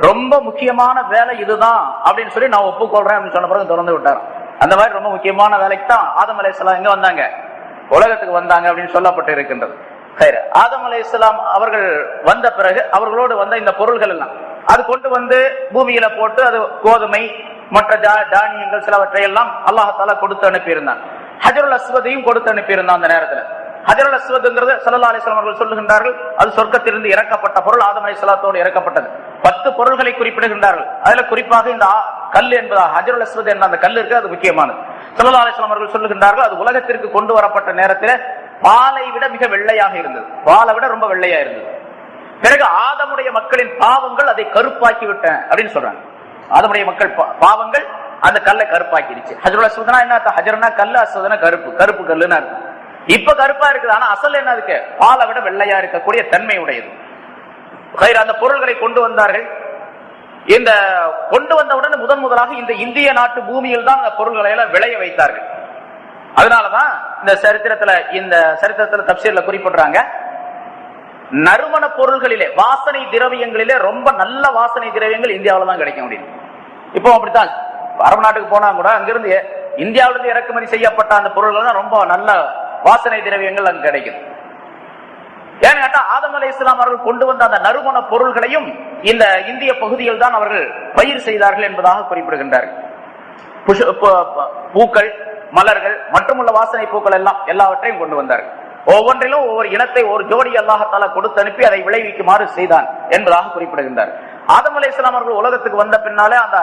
ரொம்ப முக்கியமான வேலை இதுதான் அப்படின்னு சொல்லி நான் ஒப்புக்கொள்றேன் அப்படின்னு சொன்ன பிறகு திறந்து விட்டார். அந்த மாதிரி ரொம்ப முக்கியமான வேலைக்கு தான் ஆதம் அலைஹிஸ்ஸலாம் எங்க வந்தாங்க? உலகத்துக்கு வந்தாங்க அப்படின்னு சொல்லப்பட்டு இருக்கின்றது. ஆதம் அலைஹிஸ்ஸலாம் அவர்கள் வந்த பிறகு அவர்களோடு வந்த இந்த பொருள்கள் எல்லாம் அது கொண்டு பூமியில போட்டு, அது கோதுமை மற்ற தானியங்கள் சிலவற்றை எல்லாம் அல்லாஹ் தஆலா கொடுத்து அனுப்பியிருந்தான். ஹஜருல் அஸ்வதையும் கொடுத்து அனுப்பியிருந்தான். அந்த நேரத்தில் ஹஜருல் அஸ்வத்ங்கிறது ஸல்லல்லாஹு அலைஹி வஸல்லம் அவர்கள் சொல்லுகின்றார்கள், அது சொர்க்கத்திலிருந்து இறக்கப்பட்ட பொருள், ஆதம் அலைஹிஸ்ஸலாத்தோடு இறக்கப்பட்டது. 10 பொருள்களை குறிப்பிடுகின்றார்கள். அதுல குறிப்பாக இந்த கல் என்பதா ஹஜருல் அஸ்வத் என்ற அந்த கல் இருக்கு, அது முக்கியமானது. ஸல்லல்லாஹு அலைஹி வஸல்லம் அவர்கள் சொல்லுகின்றார்கள், அது உலகத்திற்கு கொண்டு வரப்பட்ட நேரத்தில் பாலை விட மிக வெள்ளையாக இருந்தது, பாலை விட ரொம்ப வெள்ளையா இருந்தது. பிறகு ஆதமுடைய மக்களின் பாவங்கள் அதை கருப்பாக்கி விட்டேன் அப்படின்னு சொல்றாங்க. ஆதமுடைய மக்கள் பாவங்கள் அந்த கல்லை கருப்பாக்கிடுச்சு. ஹஜருல் அஸ்வத்னா என்ன? ஹஜர்னா கல்லு, அஸ்வத்னா கருப்பு, கருப்பு கல்லுன்னு அர்த்தம். இப்ப கருப்பா இருக்குது, ஆனா அசல் என்ன? அதுக்கு பாலை விட வெள்ளையா இருக்கக்கூடிய தன்மை உடையது. அந்த பொருள்களை கொண்டு வந்தார்கள். இந்த கொண்டு வந்தவுடன் முதலாக இந்த இந்திய நாட்டு பூமியில் தான் அந்த பொருள்களை எல்லாம் விளைய வைத்தார்கள். அதனாலதான் இந்த சரித்திரத்துல தப்சீர்ல குறிப்பிடுறாங்க, நறுமண பொருள்களிலே, வாசனை திரவியங்களிலே ரொம்ப நல்ல வாசனை திரவியங்கள் இந்தியாவில தான் கிடைக்க முடியும். இப்போ அப்படித்தான் அரபு நாட்டுக்கு போனா கூட அங்கிருந்து இந்தியாவிலிருந்து இறக்குமதி செய்யப்பட்ட அந்த பொருள்கள் தான் ரொம்ப நல்ல வாசனை திரவியங்கள் அங்கு கிடைக்குது. ஏன்னு கேட்டா ஆதம் அலைஹிஸ்ஸலாம் அவர்கள் கொண்டு வந்த அந்த நறுமண பொருள்களையும் இந்த இந்திய பகுதியில் தான் அவர்கள் பயிர் செய்தார்கள் என்பதாக குறிப்பிடுகின்றார்கள். பூக்கள், மலர்கள் மற்றுமுள்ள வாசனை பூக்கள் எல்லாம் எல்லாவற்றையும் கொண்டு வந்தார்கள். ஒவ்வொன்றிலும் ஒவ்வொரு இனத்தை ஒரு ஜோடி அல்லாஹ் தஆலா கொடுத்து அனுப்பி அதை விளைவிக்குமாறு செய்தான் என்பதாக குறிப்பிடுகின்றார். ஆதம் அலைஹிஸ்ஸலாம் அவர்கள் உலகத்துக்கு வந்த பின்னாலே அந்த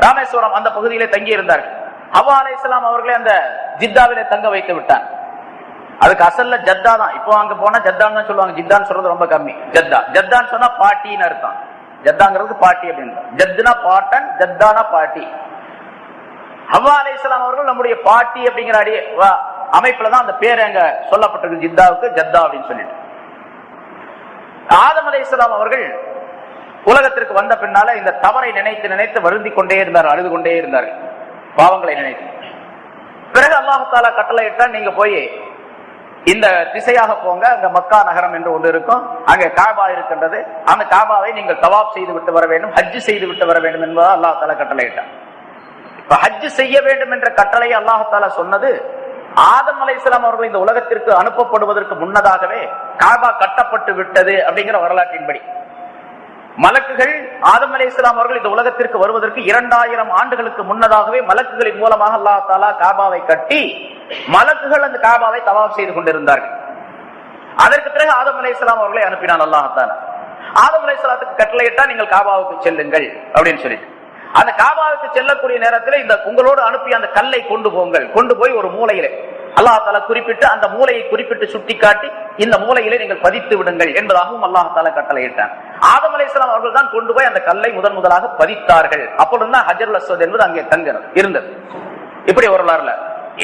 ராமேஸ்வரம் அந்த பகுதியிலே தங்கி இருந்தார்கள். ஹவ்வா அலைஹிஸ்ஸலாம் அவர்களை அந்த ஜித்தாவிலே தங்க வைத்து விட்டான். அதுக்கு அசல்ல ஜத்தா தான். இப்போ அங்க போனா ஜத்தான்னு தான் சொல்லுவாங்க, ஜித்தான்னு சொல்றது ரொம்ப கம்மி. ஜத்தான்னு சொன்னா பாட்டின்னு அர்த்தம். ஜத்தாங்கிறது பாட்டி அப்படின்னு. ஜத்துனா பாட்டன், ஜத்தானா பாட்டி. ஹவ்வா அலைஹிஸ்ஸலாம் அவர்கள் நம்முடைய பாட்டி அப்படிங்கிற அமைப்புலதான் அந்த பேர் அங்க சொல்லப்பட்டிருக்கு, ஜித்தாவுக்கு ஜத்தா அப்படின்னு சொல்லிட்டு. ஆதம் அலைஹிஸ்ஸலாம் அவர்கள் உலகத்திற்கு வந்த பின்னால இந்த தவறை நினைத்து நினைத்து வருந்தி கொண்டே இருந்தார்கள், அழுது கொண்டே இருந்தார்கள், பாவங்களை நினைத்து. பிறகு அல்லாஹ் தஆலா கட்டளையிட்டான், நீங்க போய் இந்த திசையாக போங்க, அங்க மக்கா நகரம் என்று ஒன்று இருக்கும், அங்க காபா இருக்கின்றது, அந்த காபாவை நீங்கள் தவாப் செய்து விட்டு வர வேண்டும், ஹஜ் செய்து விட்டு வர வேண்டும் என்பதாக அல்லாஹ் தஆலா கட்டளையிட்டான். இப்ப ஹஜ் செய்ய வேண்டும் என்ற கட்டளையை அல்லாஹ் தஆலா சொன்னது ஆதம் அலைஹிஸ்ஸலாம் அவர்கள் இந்த உலகத்திற்கு அனுப்பப்படுவதற்கு முன்னதாகவே காபா கட்டப்பட்டு விட்டது அப்படிங்கிற வரலாற்றின்படி. மலக்குகள் ஆதம் அலைஹிஸ்ஸலாம் அவர்கள் இந்த உலகத்திற்கு வருவதற்கு 2000 ஆண்டுகளுக்கு முன்னதாகவே மலக்குகளின் மூலமாக அல்லாஹ் தஆலா காபாவை கட்டி மலக்குகள் அந்த காபாவை தவாப் செய்து கொண்டிருந்தார்கள். அதற்கு பிறகு ஆதம் அலைஹிஸ்ஸலாம் அவர்களை அனுப்பினான் அல்லாஹ் தஆலா. ஆதம் அலைஹிஸ்ஸலாத்துக்கு கட்டளையிட்டா நீங்கள் காபாவுக்கு செல்லுங்கள் அப்படின்னு சொல்லி, அந்த காபாவுக்கு செல்லக்கூடிய நேரத்தில் இந்த உங்களோடு அனுப்பிய அந்த கல்லை கொண்டு போங்கள், கொண்டு போய் ஒரு மூலையிலே அல்லாஹ் தஆலா குறிப்பிட்டு அந்த மூலையை குறிப்பிட்டு சுட்டி காட்டி இந்த மூலையிலே நீங்கள் பதித்து விடுங்கள் என்பதாகவும் அல்லாஹ் தஆலா கட்டளையிட்டான். ஆதம் அலைஹிஸ்ஸலாம் அவர்கள் தான் கொண்டு போய் அந்த கல்லை முதலாக பதித்தார்கள். அப்பொழுதுதான் ஹஜருல் அஸ்வத் என்பது அங்கே தங்க இருந்தது. இப்படி வரலாறுல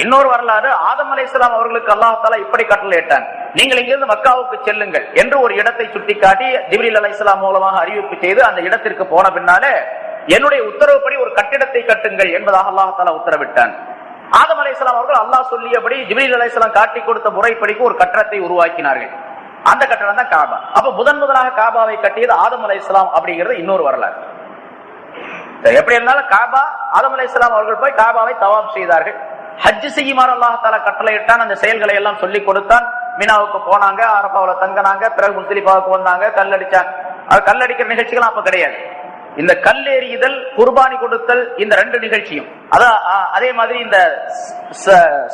இன்னொரு வரலாறு, ஆதம் அலைஹிஸ்ஸலாம் அவர்களுக்கு அல்லாஹ் தஆலா இப்படி கட்டளையிட்டான், நீங்கள் இங்கிருந்து மக்காவுக்கு செல்லுங்கள் என்று ஒரு இடத்தை சுட்டிக்காட்டி ஜிப்ரீல் அலைஹிஸ்ஸலாம் மூலமாக அறிவிப்பு செய்து அந்த இடத்திற்கு போன பின்னாலே என்னுடைய உத்தரவுப்படி ஒரு கட்டிடத்தை கட்டுங்கள் என்பதாக அல்லாஹ் தஆலா உத்தரவிட்டான். ஆதம் அலைஹிஸ்ஸலாம் அவர்கள் அல்லாஹ் சொல்லியபடி ஜிப்ரீல் அலைஹிஸ்ஸலாம் காட்டி கொடுத்த முறைப்படிக்கு ஒரு கட்டடத்தை உருவாக்கினார்கள். அந்த கட்டடம் தான் காபா. அப்ப முதலாக காபாவை கட்டியது ஆதம் அலைஹிஸ்ஸலாம் அப்படிங்கிறது இன்னொரு வரலாறு. எப்படி இருந்தாலும் காபா, ஆதம் அலைஹிஸ்ஸலாம் அவர்கள் போய் காபாவை தவாப் செய்தார்கள். ஹஜ் செய்யுமாறு அல்லாஹ் தஆலா கட்டளையிட்டான். அந்த செயல்களை எல்லாம் சொல்லி கொடுத்தான். மினாவுக்கு போனாங்க, அரபாவுல தங்கினாங்க, பிறகு முஸ்தலிஃபாவுக்கு வந்தாங்க, கல்லடிச்சாங்க. அது கல்லடிக்கிற நிகழ்ச்சிகள் அப்ப கிடையாது. இந்த கல்லெறியுதல், குர்பானி கொடுத்தல், இந்த ரெண்டு நிகழ்ச்சியும் அதே மாதிரி இந்த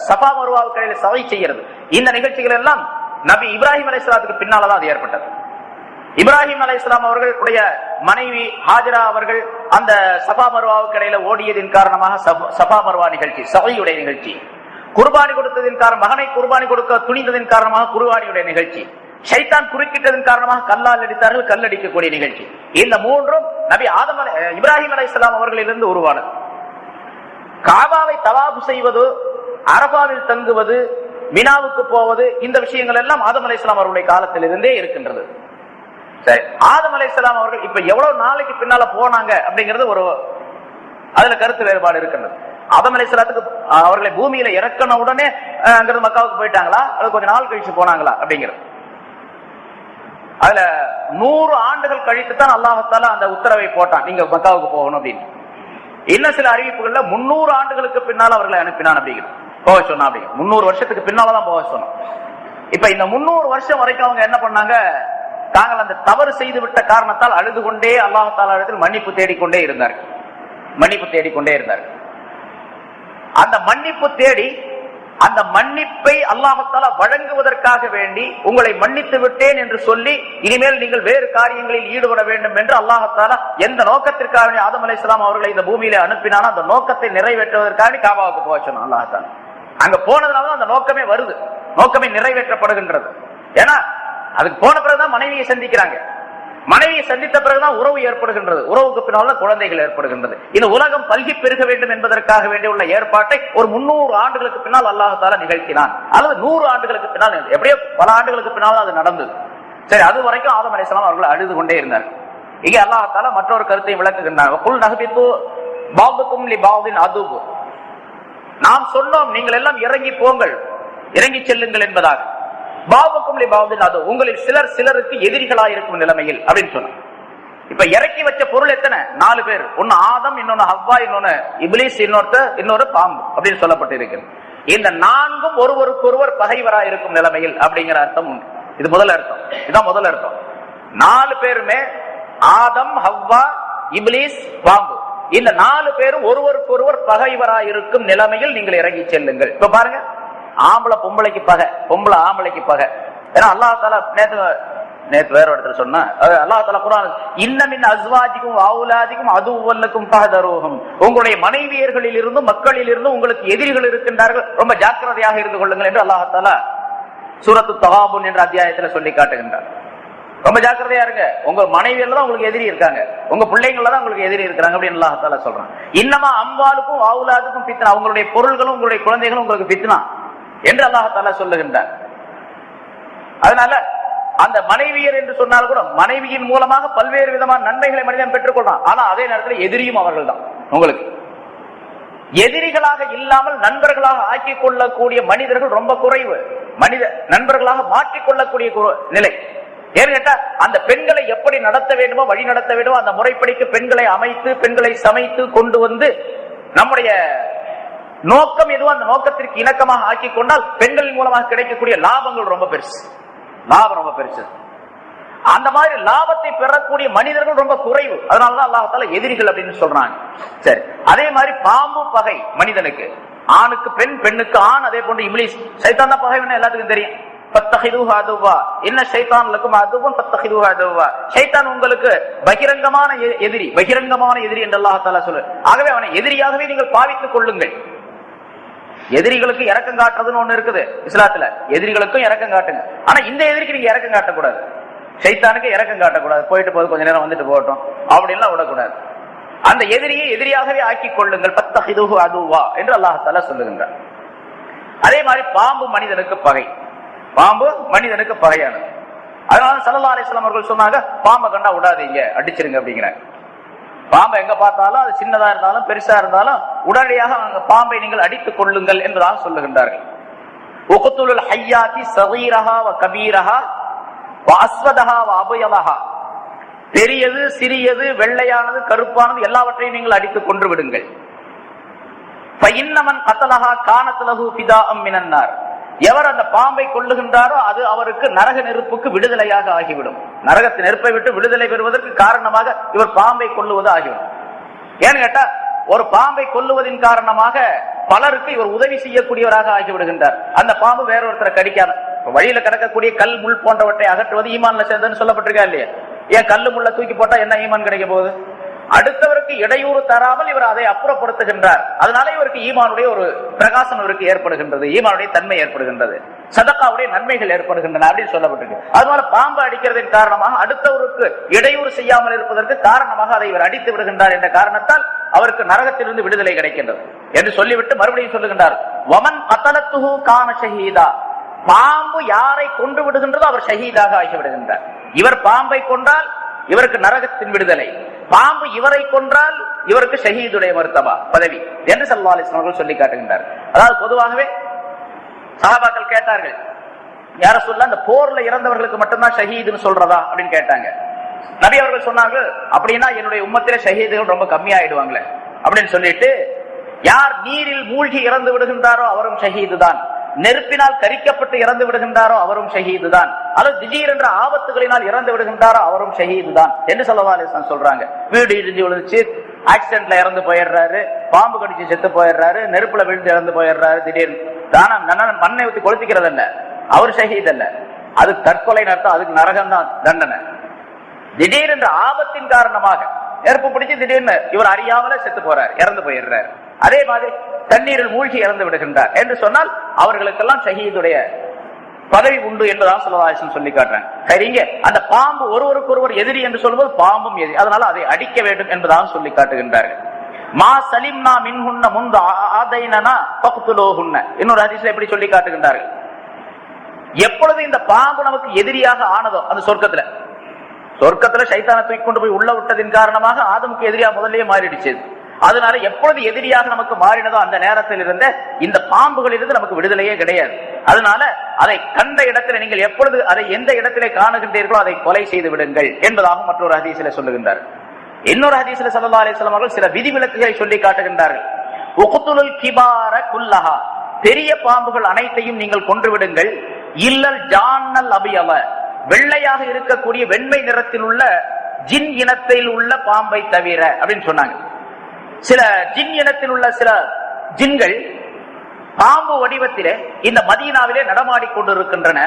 சஃபா மர்வாவுக்கு இடையில சவை செய்கிறது, இந்த நிகழ்ச்சிகள் எல்லாம் நபி இப்ராஹிம் அலைஹிஸ்ஸலாத்துக்கு பின்னால்தான் அது ஏற்பட்டது. இப்ராஹிம் அலைஹிஸ்ஸலாம் அவர்களுடைய மனைவி ஹாஜரா அவர்கள் அந்த சஃபா மர்வாவுக்கு இடையில ஓடியதின் காரணமாக சஃபா மர்வா நிகழ்ச்சி, சவையுடைய நிகழ்ச்சி. குர்பானி கொடுத்ததின் காரணம், மகனை குர்பானி கொடுக்க துணிந்ததின் காரணமாக குர்பானியுடைய நிகழ்ச்சி. ஷைத்தான் குறுக்கிட்டதன் காரணமாக கல்லால் அடித்தார்கள், கல்லடிக்கக்கூடிய நிகழ்ச்சி. இந்த மூன்றும் நபி இப்ராஹிம் அலைஹிஸ்ஸலாம் அவர்களிலிருந்து உருவானது. காபாவை தவாப் செய்வது, அரபாவில் தங்குவது, மினாவுக்கு போவது, இந்த விஷயங்கள் எல்லாம் ஆதம் அலைஹிஸ்ஸலாம் அவர்களுடைய காலத்திலிருந்தே இருக்கின்றது. சரி, ஆதம் அலைஹிஸ்ஸலாம் அவர்கள் இப்ப எவ்வளவு நாளைக்கு பின்னால போனாங்க அப்படிங்கிறது ஒரு அதுல கருத்து வேறுபாடு இருக்கின்றது. ஆதம் அலைஹிஸ்ஸலாத்துக்கு அவர்களை பூமியில இறக்கன உடனே அங்கிருந்து மக்காவுக்கு போயிட்டாங்களா, அது கொஞ்ச நாள் கழிச்சு போனாங்களா அப்படிங்கிறது. அதுல 100 ஆண்டுகள் கழித்து தான் அல்லாஹ் தஆலா அந்த உத்தரவை போட்டான், நீங்க மக்காவுக்கு போகணும் அப்படின்னு. இன்னும் சில அறிவிப்புகள்ல 300 ஆண்டுகளுக்கு பின்னால் அவர்களை அனுப்பினான் அப்படிங்கிறது, போக சொன்னா. அப்படி 300 வருஷத்துக்கு பின்னாலதான் போக சொன்னோம். இப்ப இந்த 300 வருஷம் வரைக்கும் அவங்க என்ன பண்ணாங்க, தாங்கள் அந்த தவறு செய்து விட்ட காரணத்தால் அழுது கொண்டே அல்லாஹ் தஆலா இடத்தில் மன்னிப்பு தேடிக்கொண்டே இருந்தார்கள். அந்த மன்னிப்பு தேடி அந்த மன்னிப்பை அல்லாஹ் தஆலா வழங்குவதற்காக வேண்டி உங்களை மன்னித்து விட்டேன் என்று சொல்லி இனிமேல் நீங்கள் வேறு காரியங்களில் ஈடுபட வேண்டும் என்று அல்லாஹ் தஆலா எந்த நோக்கத்திற்காக ஆதம் அலைஹிஸ்ஸலாம் அவர்களை இந்த பூமியில அனுப்பினானோ அந்த நோக்கத்தை நிறைவேற்றுவதற்காக காபாவுக்கு போக சொன்னான் அல்லாஹ் தஆலா. அங்க போனதுனால அந்த நோக்கமே வருது, நோக்கமே நிறைவேற்றப்படுகின்றது. ஏன்னா அதுக்கு போன பிறகுதான் மனைவியை சந்திக்கிறாங்க. மனைவியை சந்தித்த பிறகுதான் உறவு ஏற்படுகின்றது, உறவுக்கு பின்னால் குழந்தைகள் ஏற்படுகின்றது. இந்த உலகம் பல்கி பெருக வேண்டும் என்பதற்காக வேண்டிய உள்ள ஏற்பாட்டை ஒரு 300 ஆண்டுகளுக்கு பின்னால் அல்லாஹ் தஆலா நிகழ்த்தினான். அல்லது 100 ஆண்டுகளுக்கு பின்னால், எப்படியோ பல ஆண்டுகளுக்கு பின்னால் அது நடந்தது. சரி, அது வரைக்கும் ஆதம் அலைஹிஸ்ஸலாம் அவர்கள் அழுது கொண்டே இருந்தார். இங்கே அல்லாஹ் தஆலா மற்றொரு கருத்தை விளக்குகின்றார். குல் நஹ்பித்து பஅதுக்கும் லிபஅதின் அதுப். நாம் சொன்னோம் நீங்கள் எல்லாம் இறங்கி போங்கள், இறங்கி செல்லுங்கள் என்பதாக. பாபுக்கும் லிபஅதின் அதுப், உங்களில் சிலர் சிலருக்கு எதிரிகளாக இருக்கும் நிலைமையில் அப்படின்னு சொன்னார். இப்ப இறக்கி வச்ச பொருள் எத்தனை? 4 பேர். ஒன்னு ஆதம், இன்னொன்னு ஹவ்வா, இன்னொன்னு இப்லீஸ், இன்னொரு பாம்பு அப்படின்னு சொல்லப்பட்டு இருக்கிறது. இந்த 4ம் ஒருவருக்கொருவர் பகைவராக இருக்கும் நிலைமையில் அப்படிங்கிற அர்த்தம் உண்டு. இது முதல் அர்த்தம், இதுதான் முதல் அர்த்தம். 4 பேருமே ஆதம், ஹவ்வா, இப்லீஸ், பாம்பு, இந்த 4 பேரும் ஒருவருக்கொருவர் பகைவராக இருக்கும் நிலைமையில் நீங்கள் இறங்கி செல்லுங்கள். இப்ப பாருங்க, ஆம்பளை பொம்பளைக்கு பகை, பொம்பளை ஆம்பளைக்கு பகை. ஏன்னா அல்லாஹ் தஆலா நேத்து வேற இடத்துல சொன்னா, அல்லாஹ் தஆலா குர்ஆன் இன்னமின் அஸ்வாஜிக்கும் அவுலாதிக்கும் அதுவல்லக்கும் ஃபஹதரூஹும், உங்களுடைய மனைவியர்களில் இருந்தும் மக்களில் இருந்தும் உங்களுக்கு எதிரிகள் இருக்கின்றார்கள், ரொம்ப ஜாக்கிரதையாக இருந்து கொள்ளுங்கள் என்று அல்லாஹ் தஆலா சூரத்து தகாபுன் என்ற அத்தியாயத்துல சொல்லி காட்டுகின்றார். ரொம்ப ஜாக்கிரதையா இருங்க, உங்க மனைவியில தான் உங்களுக்கு எதிரி இருக்காங்க, உங்க பிள்ளைங்கள தான் உங்களுக்கு எதிரி இருக்காங்க அப்படின்னு அல்லாஹ் தஆலா சொல்றான். இன்னமா அம்வாலுக்கும் அவுலாதுக்கும் ஃபித்னா, உங்களுடைய பொருள்களும் உங்களுடைய குழந்தைகளும் உங்களுக்கு ஃபித்னா என்று அல்லாஹ் தஆலா சொல்லுகின்றார். அதனால அந்த மனைவியர் என்று சொன்னால் கூட மனைவியின் மூலமாக பல்வேறு விதமான நன்மைகளை மனிதன் பெற்றுக் கொள்றான். ஆனா அதே நேரத்தில் எதிரியும் அவர்கள் தான். உங்களுக்கு எதிரிகளாக இல்லாமல் நண்பர்களாக ஆக்கிக் கொள்ளக்கூடிய மனிதர்கள் ரொம்ப குறைவு. நண்பர்களாக மாற்றிக்கொள்ளக்கூடிய நிலை ஏன்னு கேட்டா, அந்த பெண்களை எப்படி நடத்த வேண்டுமோ, வழி நடத்த வேண்டுமோ அந்த முறைப்படிக்கு பெண்களை அமைத்து, பெண்களை சமைத்து கொண்டு வந்து நம்முடைய நோக்கம் எதுவும் அந்த நோக்கத்திற்கு இணக்கமாக ஆக்கிக் கொண்டால் பெண்களின் மூலமாக கிடைக்கக்கூடிய லாபங்கள் ரொம்ப பெருசு, லாபம் ரொம்ப பெருசு. அந்த மாதிரி லாபத்தை பெறக்கூடிய மனிதர்கள் ரொம்ப குறைவு. அதனாலதான் அல்லாஹ் தஆலா எதிரிகள் அப்படின்னு சொல்றாங்க. சரி, அதே மாதிரி பாம்பு பகை மனிதனுக்கு, ஆணுக்கு பெண், பெண்ணுக்கு ஆண். அதே போன்று இப்லீஸ், சைத்தான் தான் பகைவன் எல்லாத்துக்கும் தெரியும். உங்களுக்கு பகிரங்கமான எதிரி, பகிரங்கமான எதிரி என்று அல்லாஹ் தஆலா சொல்லு. ஆகவே அவனை எதிரியாகவே நீங்கள் பாவித்துக் கொள்ளுங்கள். எதிரிகளுக்கு இரக்கம் காட்டுறதுன்னு ஒண்ணு இருக்குது இஸ்லாத்துல, எதிரிகளுக்கும் இரக்கம் காட்டுங்க. ஆனா இந்த எதிரிக்கு நீங்க இரக்கம் காட்டக்கூடாது, சைத்தானுக்கு இரக்கம் காட்டக்கூடாது. போயிட்டு போது கொஞ்ச நேரம் வந்துட்டு போகட்டும் அப்படின்லாம் விடக்கூடாது. அந்த எதிரியை எதிரியாகவே ஆக்கிக் கொள்ளுங்கள். பத்தஹிதுஹு அதுவா என்று அல்லாஹ் தஆலா சொல்லுகின்றார். அதே மாதிரி பாம்பு மனிதனுக்கு பகை, பாம்பு மனிதனுக்கு பகையானது. அதனால ஸல்லல்லாஹு அலைஹி வஸல்லம் அவர்கள் சொன்னாங்க, பாம்பை கண்டா விடாதீங்க, அடிச்சிருங்க அப்படிங்கிறாங்க. பாம்பை எங்க பார்த்தாலும், அது சின்னதா இருந்தாலும் பெருசா இருந்தாலும் உடனடியாக அந்த பாம்பை நீங்கள் அடித்துக் கொள்ளுங்கள் என்பதாக சொல்லுகின்றார்கள். உக்துலுல் ஹய்யாத்தி ஸகீரஹா வ கபீரஹா வ அஸ்வதஹா வ அபயதஹா, பெரியது சிறியது வெள்ளையானது கருப்பானது எல்லாவற்றையும் நீங்கள் அடித்துக் கொன்று விடுங்கள். ஃபஇன்னமன் கதலஹா கானத் லஹு ஃபிதாஅம் மினன் நார், எவர் அந்த பாம்பை கொல்லுகின்றாரோ அது அவருக்கு நரக நெருப்புக்கு விடுதலையாக ஆகிவிடும். நரகத்தின் நெருப்பை விட்டு விடுதலை பெறுவதற்கு காரணமாக இவர் பாம்பை கொல்லுவது ஆகிவிடும். ஏன்னு கேட்டா, ஒரு பாம்பை கொல்லுவதின் காரணமாக பலருக்கு இவர் உதவி செய்யக்கூடியவராக ஆகிவிடுகின்றார். அந்த பாம்பு வேற ஒருத்தரை கடிக்காத, வழியில கிடக்கக்கூடிய கல் முள் போன்றவற்றை அகற்றுவது ஈமான்ல சேர்ந்ததுன்னு சொல்லப்பட்டிருக்கா இல்லையா? ஏன் கல்லு முள்ள தூக்கி போட்டா என்ன ஈமான் கிடைக்க போகுது? அடுத்தவருக்கு இடையூறு தராமல் இவர் அதை அப்புறப்படுத்துகின்றார். அதனால இவருக்கு ஈமானுடைய ஒரு பிரகாசம் இவருக்கு ஏற்படுகின்றது, ஈமானுடைய தன்மை ஏற்படுகின்றது, சதகாவுடைய நன்மைகள் ஏற்படுகின்றன அப்படின்னு சொல்லப்பட்டிருக்கு. அதனால பாம்பு அடிக்கிறதின் காரணமாக அடுத்தவருக்கு இடையூறு செய்யாமல் இருப்பதற்கு காரணமாக அதை இவர் அடித்து விடுகின்றார் என்ற காரணத்தால் அவருக்கு நரகத்திலிருந்து விடுதலை கிடைக்கின்றது என்று சொல்லிவிட்டு மறுபடியும் சொல்லுகின்றார், வமன் கதலத்துஹு கான ஷஹீதா, பாம்பு யாரை கொன்று விடுகின்றதோ அவர் ஷஹீதாக ஆகிவிடுகின்றார். இவர் பாம்பை கொன்றால் இவருக்கு நரகத்தின் விடுதலை, பாம்பு இவரை கொன்றால் இவருக்கு ஷஹீதுடைய மர்தபா பதவி என்று ஸல்லல்லாஹு அலைஹி வஸல்லம் அவர்கள் சொல்லி காட்டுகின்றார். அதாவது பொதுவாகவே சஹாபாக்கள் கேட்டார்கள், யா ரசூலல்லாஹ், இந்த போர்ல இறந்தவர்களுக்கு மட்டும்தான் ஷஹீதுன்னு சொல்றதா அப்படின்னு கேட்டாங்க. நபி அவர்கள் சொன்னார்கள், அப்படின்னா என்னுடைய உம்மத்திலே ஷஹீதுகள் ரொம்ப கம்மியாயிடுவாங்களே அப்படின்னு சொல்லிட்டு, யார் நீரில் மூழ்கி இறந்து விடுகின்றாரோ அவரும் ஷஹீது தான், நெருப்பினால் கரிக்கப்பட்டு இறந்து விடுகின்றாரோ அவரும் ஷஹீது தான், அல்லது திடீரென்ற ஆபத்துகளினால் இறந்து விடுகின்றாரோ அவரும் ஷஹீது தான் என்று ஸல்லல்லாஹு அலைஹி வஸல்லம் சொல்றாங்க. வீடு இடிஞ்சு விழுந்துச்சு, ஆக்சிடென்ட்ல இறந்து போயிடுறாரு, பாம்பு கடிச்சு செத்து போயிடுறாரு, நெருப்புல விழுந்து இறந்து போயிடுறாரு, திடீர்னு தானம் மண்ணை ஊத்தி கொளுத்திக்கிறது அல்ல, அவர் ஷஹீத் அல்ல, அது தற்கொலை நடத்தும், அதுக்கு நரகம் தான் தண்டனை. திடீரென்ற ஆபத்தின் காரணமாக நெருப்பு பிடிச்சு திடீர்னு இவர் அறியாமலே செத்து போறார், இறந்து போயிடுறார். அதே மாதிரி தண்ணீரில் மூழ்கி இறந்து விடுகின்றார் என்று சொன்னால் அவர்களுக்கெல்லாம் ஷஹீதுடைய பதவி உண்டு என்பதாக ஸல்லல்லாஹு அலைஹி வஸல்லம் சொல்லி காட்டுறாங்க. சரிங்க, அந்த பாம்பு ஒருவருக்கு ஒருவர் எதிரி என்று சொல்லும்போது பாம்பும் எதிரி, அதனால அதை அடிக்க வேண்டும் என்பதாக சொல்லி காட்டுகின்றார்கள். மா சலிம்னா மின்ஹுன்ன முன்து ஆதைனனா ஃபக்துலூஹுன்ன, இன்னொரு ஹதீஸ்ல எப்படி சொல்லி காட்டுகின்றார்கள், எப்பொழுது இந்த பாம்பு நமக்கு எதிரியாக ஆனதோ, அந்த சொர்க்கத்துல சைத்தானை தூக்கி கொண்டு போய் உள்ள விட்டதின் காரணமாக ஆதமுக்கு எதிரியா முதல்லயே மாறிடுச்சு. அதனால எப்பொழுது எதிரியாக நமக்கு மாறினதோ அந்த நேரத்தில் இருந்த இந்த பாம்புகளிலிருந்து நமக்கு விடுதலையே கிடையாது. அதனால அதை கண்ட இடத்துல நீங்கள் எப்பொழுது அதை எந்த இடத்திலே காணுகின்றீர்களோ அதை கொலை செய்து விடுங்கள் என்பதாக மற்றொரு ஹதீஸிலே சொல்லுகின்றார். இன்னொரு ஹதீஸிலே ஸல்லல்லாஹு அலைஹி வஸல்லம் அவர்கள் சில விதிவிலக்குகளை சொல்லி காட்டுகின்றார்கள். உக்துலுல் கிபார குல்லஹா, பெரிய பாம்புகள் அனைத்தையும் நீங்கள் கொன்று விடுங்கள், இல்லல் ஜான்னல் அபியவ, வெள்ளையாக இருக்கக்கூடிய வெண்மை நிறத்தில் உள்ள ஜின் இனத்தில் உள்ள பாம்பை தவிர அப்படின்னு சொன்னாங்க. சில ஜின் இனத்தில் உள்ள சில ஜின்கள் பாம்பு வடிவத்திலே இந்த மதீனாவிலே நடமாடி கொண்டிருக்கின்றன.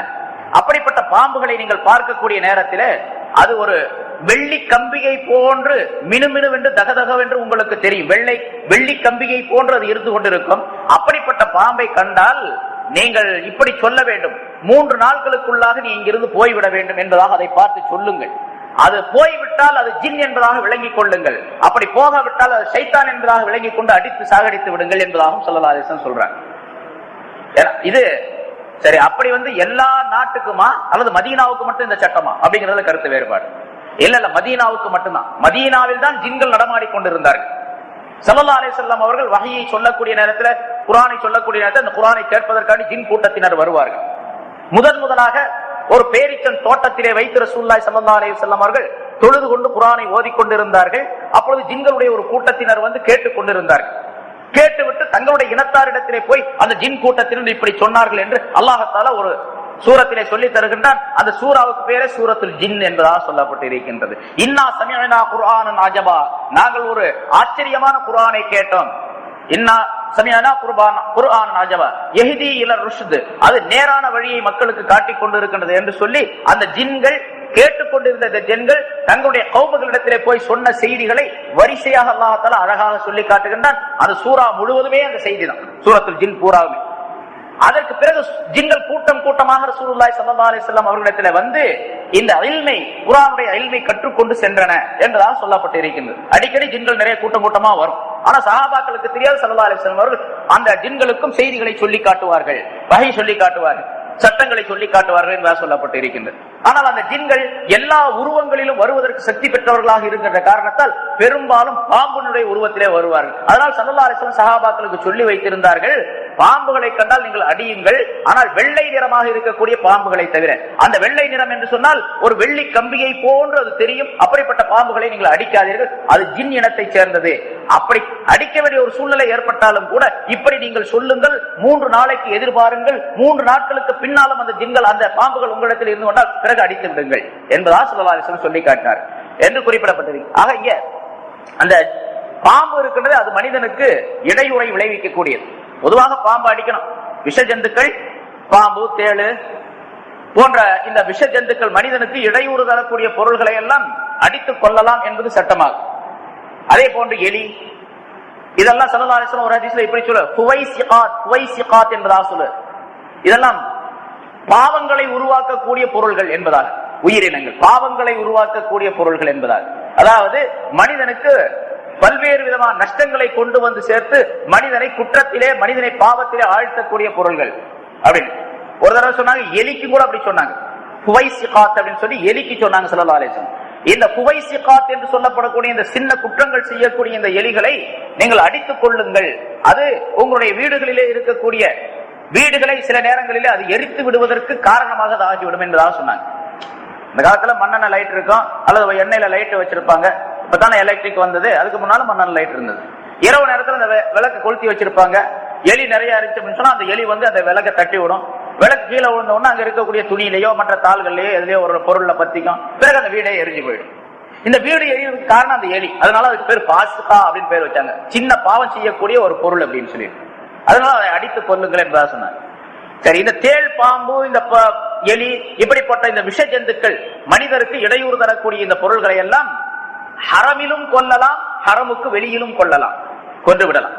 அப்படிப்பட்ட பாம்புகளை நீங்கள் பார்க்கக்கூடிய நேரத்திலே அது ஒரு வெள்ளி கம்பிகை போன்று மினுமினுவென்று தகதகவென்று உங்களுக்கு தெரியும். வெள்ளி கம்பிகை போன்று அது இருந்து கொண்டிருக்கும். அப்படிப்பட்ட பாம்பை கண்டால் நீங்கள் இப்படி சொல்ல வேண்டும், 3 நாட்களுக்குள்ளாக நீ இங்கிருந்து போய்விட வேண்டும் என்பதாக அதை பார்த்து சொல்லுங்கள். அது போய்விட்டால் அது ஜின் என்பதாக விளங்கிக் கொள்ளுங்கள், அப்படி போகாவிட்டால் அது ஷைத்தான் என்பதாக விளங்கிக் கொண்டு அடித்து சாகடித்து விடுங்கள் என்பதாகவும் ஸல்லல்லாஹு அலைஹி வஸல்லம் சொல்றாங்க. இது சரி, அப்படி எல்லா நாட்டுக்குமா அல்லது மதீனாவுக்கு மட்டும் இந்த சட்டமா அப்படிங்கறதுல கருத்து வேறுபாடு. இல்ல, மதீனாவுக்கு மட்டும்தான். மதீனாவில் தான் ஜின்கள் நடமாடி கொண்டிருந்தார்கள். ஸல்லல்லாஹு அலைஹி வஸல்லம் அவர்கள் வஹீயை சொல்லக்கூடிய நேரத்தில், குர்ஆனை சொல்லக்கூடிய நேரத்தில் அந்த குர்ஆனை கேட்பதற்காக ஜின் கூட்டத்தினர் வருவார்கள். முதலாக ஒரு பேரிச்சன் தோட்டத்திலே வைத்து ரசூலுல்லாஹி ஸல்லல்லாஹு அலைஹி வஸல்லம் அவர்கள் தொழுது கொண்டு குர்ஆனை ஓதிக்கொண்டிருந்தார்கள். அப்பொழுது ஜின்களுடைய ஒரு கூட்டத்தினர் கேட்டுக் கொண்டிருந்தார்கள். கேட்டுவிட்டு தங்களுடைய இனத்தாரிடத்திலே போய் அந்த ஜின் கூட்டத்தினர் இப்படி சொன்னார்கள் என்று அல்லாஹ் தஆலா ஒரு சூரத்திலே சொல்லி தருகின்றான். அந்த சூராவுக்கு பேரே சூரத்துல் ஜின் என்பதாக சொல்லப்பட்டு இருக்கின்றது. இன்னா சமிஅனா குர்ஆனன் அஜபா, நாங்கள் ஒரு ஆச்சரியமான குர்ஆனை கேட்டோம். இன்னா சமிஅனா குர்ஆனன் அஜபா யஹ்தி இலர் ருஷ்த், அது நேரான வழியை மக்களுக்கு காட்டிக் கொண்டிருக்கின்றது என்று சொல்லி அந்த ஜின்கள் கேட்டுக்கொண்டிருந்த ஜின்கள் தங்களுடைய கௌமுகளிடத்திலே போய் சொன்ன செய்திகளை வரிசையாக அல்லாஹ் தஆலா அழகாக சொல்லி காட்டுகின்றான். அந்த சூரா முழுவதுமே அந்த செய்தி தான், சூரத்துல் ஜின் பூராவுமே. அதற்கு பிறகு ஜின்கள் கூட்டம் கூட்டமாக ரசூலுல்லாஹி ஸல்லல்லாஹு அலைஹி வஸல்லம் அவர்களிடத்தில் வந்து இந்த இல்மை, குர்ஆனுடைய இல்மை கற்றுக்கொண்டு சென்றன என்பதாக சொல்லப்பட்டு இருக்கின்றது. அடிக்கடி ஜின்கள் நிறைய கூட்டம் கூட்டமா வரும். ஆனா சஹாபாக்களுக்கு தெரியாது, ஸல்லல்லாஹு அலைஹி வஸல்லம் அவர்கள் அந்த ஜின்களுக்கும் செய்திகளை சொல்லி காட்டுவார்கள், வஹி சொல்லி காட்டுவார்கள், சட்டங்களை சொல்லி காட்டுவார்கள் என்பதாக சொல்லப்பட்டு இருக்கின்றது. ஆனால் அந்த ஜின்கள் எல்லா உருவங்களிலும் வருவதற்கு சக்தி பெற்றவர்களாக இருக்கின்ற காரணத்தால் பெரும்பாலும் பாம்பினுடைய உருவத்திலே வருவார்கள். அதனால் ஸல்லல்லாஹு அலைஹி வஸல்லம் சஹாபாக்களுக்கு சொல்லி வைத்திருந்தார்கள், பாம்புகளை கண்டால் நீங்கள் அடியுங்கள், ஆனால் வெள்ளை நிறமாக இருக்கக்கூடிய பாம்புகளை தவிர. அந்த வெள்ளை நிறம் என்று சொன்னால் ஒரு வெள்ளி கம்பியை போன்று அது தெரியும். அப்படிப்பட்ட பாம்புகளை நீங்கள் அடிக்காதீர்கள், அது ஜின் இனத்தை சேர்ந்தது. அப்படி அடிக்க வேண்டிய ஒரு சூழ்நிலை ஏற்பட்டாலும் கூட இப்படி நீங்கள் சொல்லுங்கள், 3 நாளைக்கு எதிர்பாருங்கள், 3 நாட்களுக்கு பின்னாலும் அந்த ஜின்கள், அந்த பாம்புகள் உங்களிடத்தில் இருந்து கொண்டால் பிறகு அடித்து விடுங்கள் என்பதா ஸல்லல்லாஹு அலைஹி வஸல்லம் சொல்லி காட்டினார் என்று குறிப்பிடப்பட்டிருக்கு. ஆக இங்க அந்த பாம்பு இருக்கின்றது, அது மனிதனுக்கு இடையூறை விளைவிக்கக்கூடியது. பொதுவாக பாம்பு அடிக்கணும். விஷ ஜந்துக்கள், பாம்பு, தேளு போன்ற இந்த விஷ ஜந்துக்கள் மனிதனுக்கு இடையூறு தரக்கூடிய பொருள்களை எல்லாம் அடித்துக் கொள்ளலாம் என்பது சட்டமாகும். அதே போன்று எலி, இதெல்லாம் ஸல்லல்லாஹு அலைஹி வஸல்லம் ஒரு ஹதீஸ்ல இப்படி சொல்ல, ஃபுவைசிகாத் என்பதாக சொல்ல, இதெல்லாம் பாவங்களை உருவாக்கக்கூடிய பொருள்கள் என்பதாக, உயிரினங்கள் பாவங்களை உருவாக்கக்கூடிய பொருள்கள் என்பதாக, அதாவது மனிதனுக்கு பல்வேறு விதமான நஷ்டங்களை கொண்டு வந்து சேர்த்து மனிதனை குற்றத்திலே, மனிதனை பாவத்திலே ஆழ்த்தக்கூடிய பொருள்கள் அப்படின்னு ஒரு தடவை சொன்னாங்க. எலிக்கு கூட அப்படி சொன்னாங்க, ஃபுவைசிகாத் அப்படின்னு சொல்லி எலிக்கு சொன்னாங்க ஸல்லல்லாஹு அலைஹி வஸல்லம். இந்த ஃபுவைசிகாத் என்று சொல்லப்படக்கூடிய இந்த சின்ன குற்றங்கள் செய்யக்கூடிய இந்த எலிகளை நீங்கள் அடித்துக் கொள்ளுங்கள், அது உங்களுடைய வீடுகளிலே இருக்கக்கூடிய வீடுகளை சில நேரங்களிலே அது எரித்து விடுவதற்கு காரணமாக அது ஆகிவிடும் என்பதாக சொன்னாங்க. இந்த காலத்துல மண்ணெண்ணெய் லைட் இருக்கும், அல்லது எண்ணெயில லைட் வச்சிருப்பாங்க. இப்பதானே எலக்ட்ரிக் வந்தது, அதுக்கு முன்னால மண்ணெண்ணெய் லைட் இருந்தது. இரவு நேரத்துல அந்த விளக்கு கொளுத்தி வச்சிருப்பாங்க. எலி நிறைய இருந்துச்சு அப்படின்னு சொன்னா அந்த எலி வந்து அந்த விளக்கை தட்டி விடும். விளக்கு கீழே விழுந்த உடனே அங்க இருக்கக்கூடிய துணியிலையோ மற்ற தாள்கள்லயோ எதுலயோ ஒரு பொருள்ல பத்திக்கும், பிறகு அந்த வீடே எரிஞ்சு போயிடும். இந்த வீடு எரியறதுக்கு காரணம் அந்த எலி. அதனால அதுக்கு பேர் பாஸ்கா அப்படின்னு பேர் வச்சாங்க, சின்ன பாவம் செய்யக்கூடிய ஒரு பொருள் அப்படின்னு சொல்லி. அதனால அதை அடித்துக் கொள்ளுங்கள் என்பதாக சொன்னாங்க. சரி, இந்த தேள், பாம்பு, இந்த எலி, இப்படிப்பட்ட இந்த விஷ ஜந்துக்கள் மனிதருக்கு இடையூறு தரக்கூடிய இந்த பொருள்களை எல்லாம் ஹரமிலும் கொல்லலாம், ஹரமுக்கு வெளியிலும் கொல்லலாம், கொன்று விடலாம்.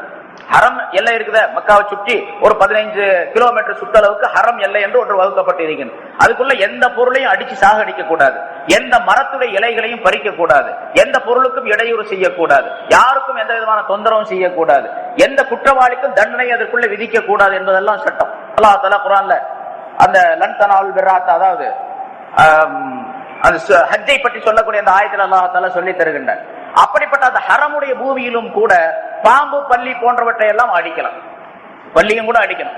ஹரம் எல்லை இருக்குத, மக்காவை சுற்றி ஒரு 15 கிலோமீட்டர் சுற்றளவுக்கு ஹரம் எல்லை என்று ஒன்று வகுக்கப்பட்டு இருக்கிறது. அதுக்குள்ள எந்த பொருளையும் அடிச்சு சாகடிக்க கூடாது, எந்த மரத்துடைய இலைகளையும் பறிக்க கூடாது, எந்த பொருளுக்கும் இடையூறு செய்யக்கூடாது, யாருக்கும் எந்த விதமான தொந்தரவும் செய்யக்கூடாது, எந்த குற்றவாளிக்கும் தண்டனை அதற்குள்ள விதிக்க கூடாது என்பதெல்லாம் சட்டம். அல்லாஹ் தஆலா குர்ஆன்ல அந்த லன் தனாலுல் பிர்ராத், அதாவது அந்த ஹஜ்ஜை பற்றி சொல்லக்கூடிய அந்த ஆயத்தில் அல்லாஹ் தஆலா சொல்லி தருகின்றார். அப்படிப்பட்ட அந்த ஹரமுடைய பூமியிலும் கூட பாம்பு, பல்லி போன்றவற்றை எல்லாம் அடிக்கலாம், பல்லியும் கூட அடிக்கணும்.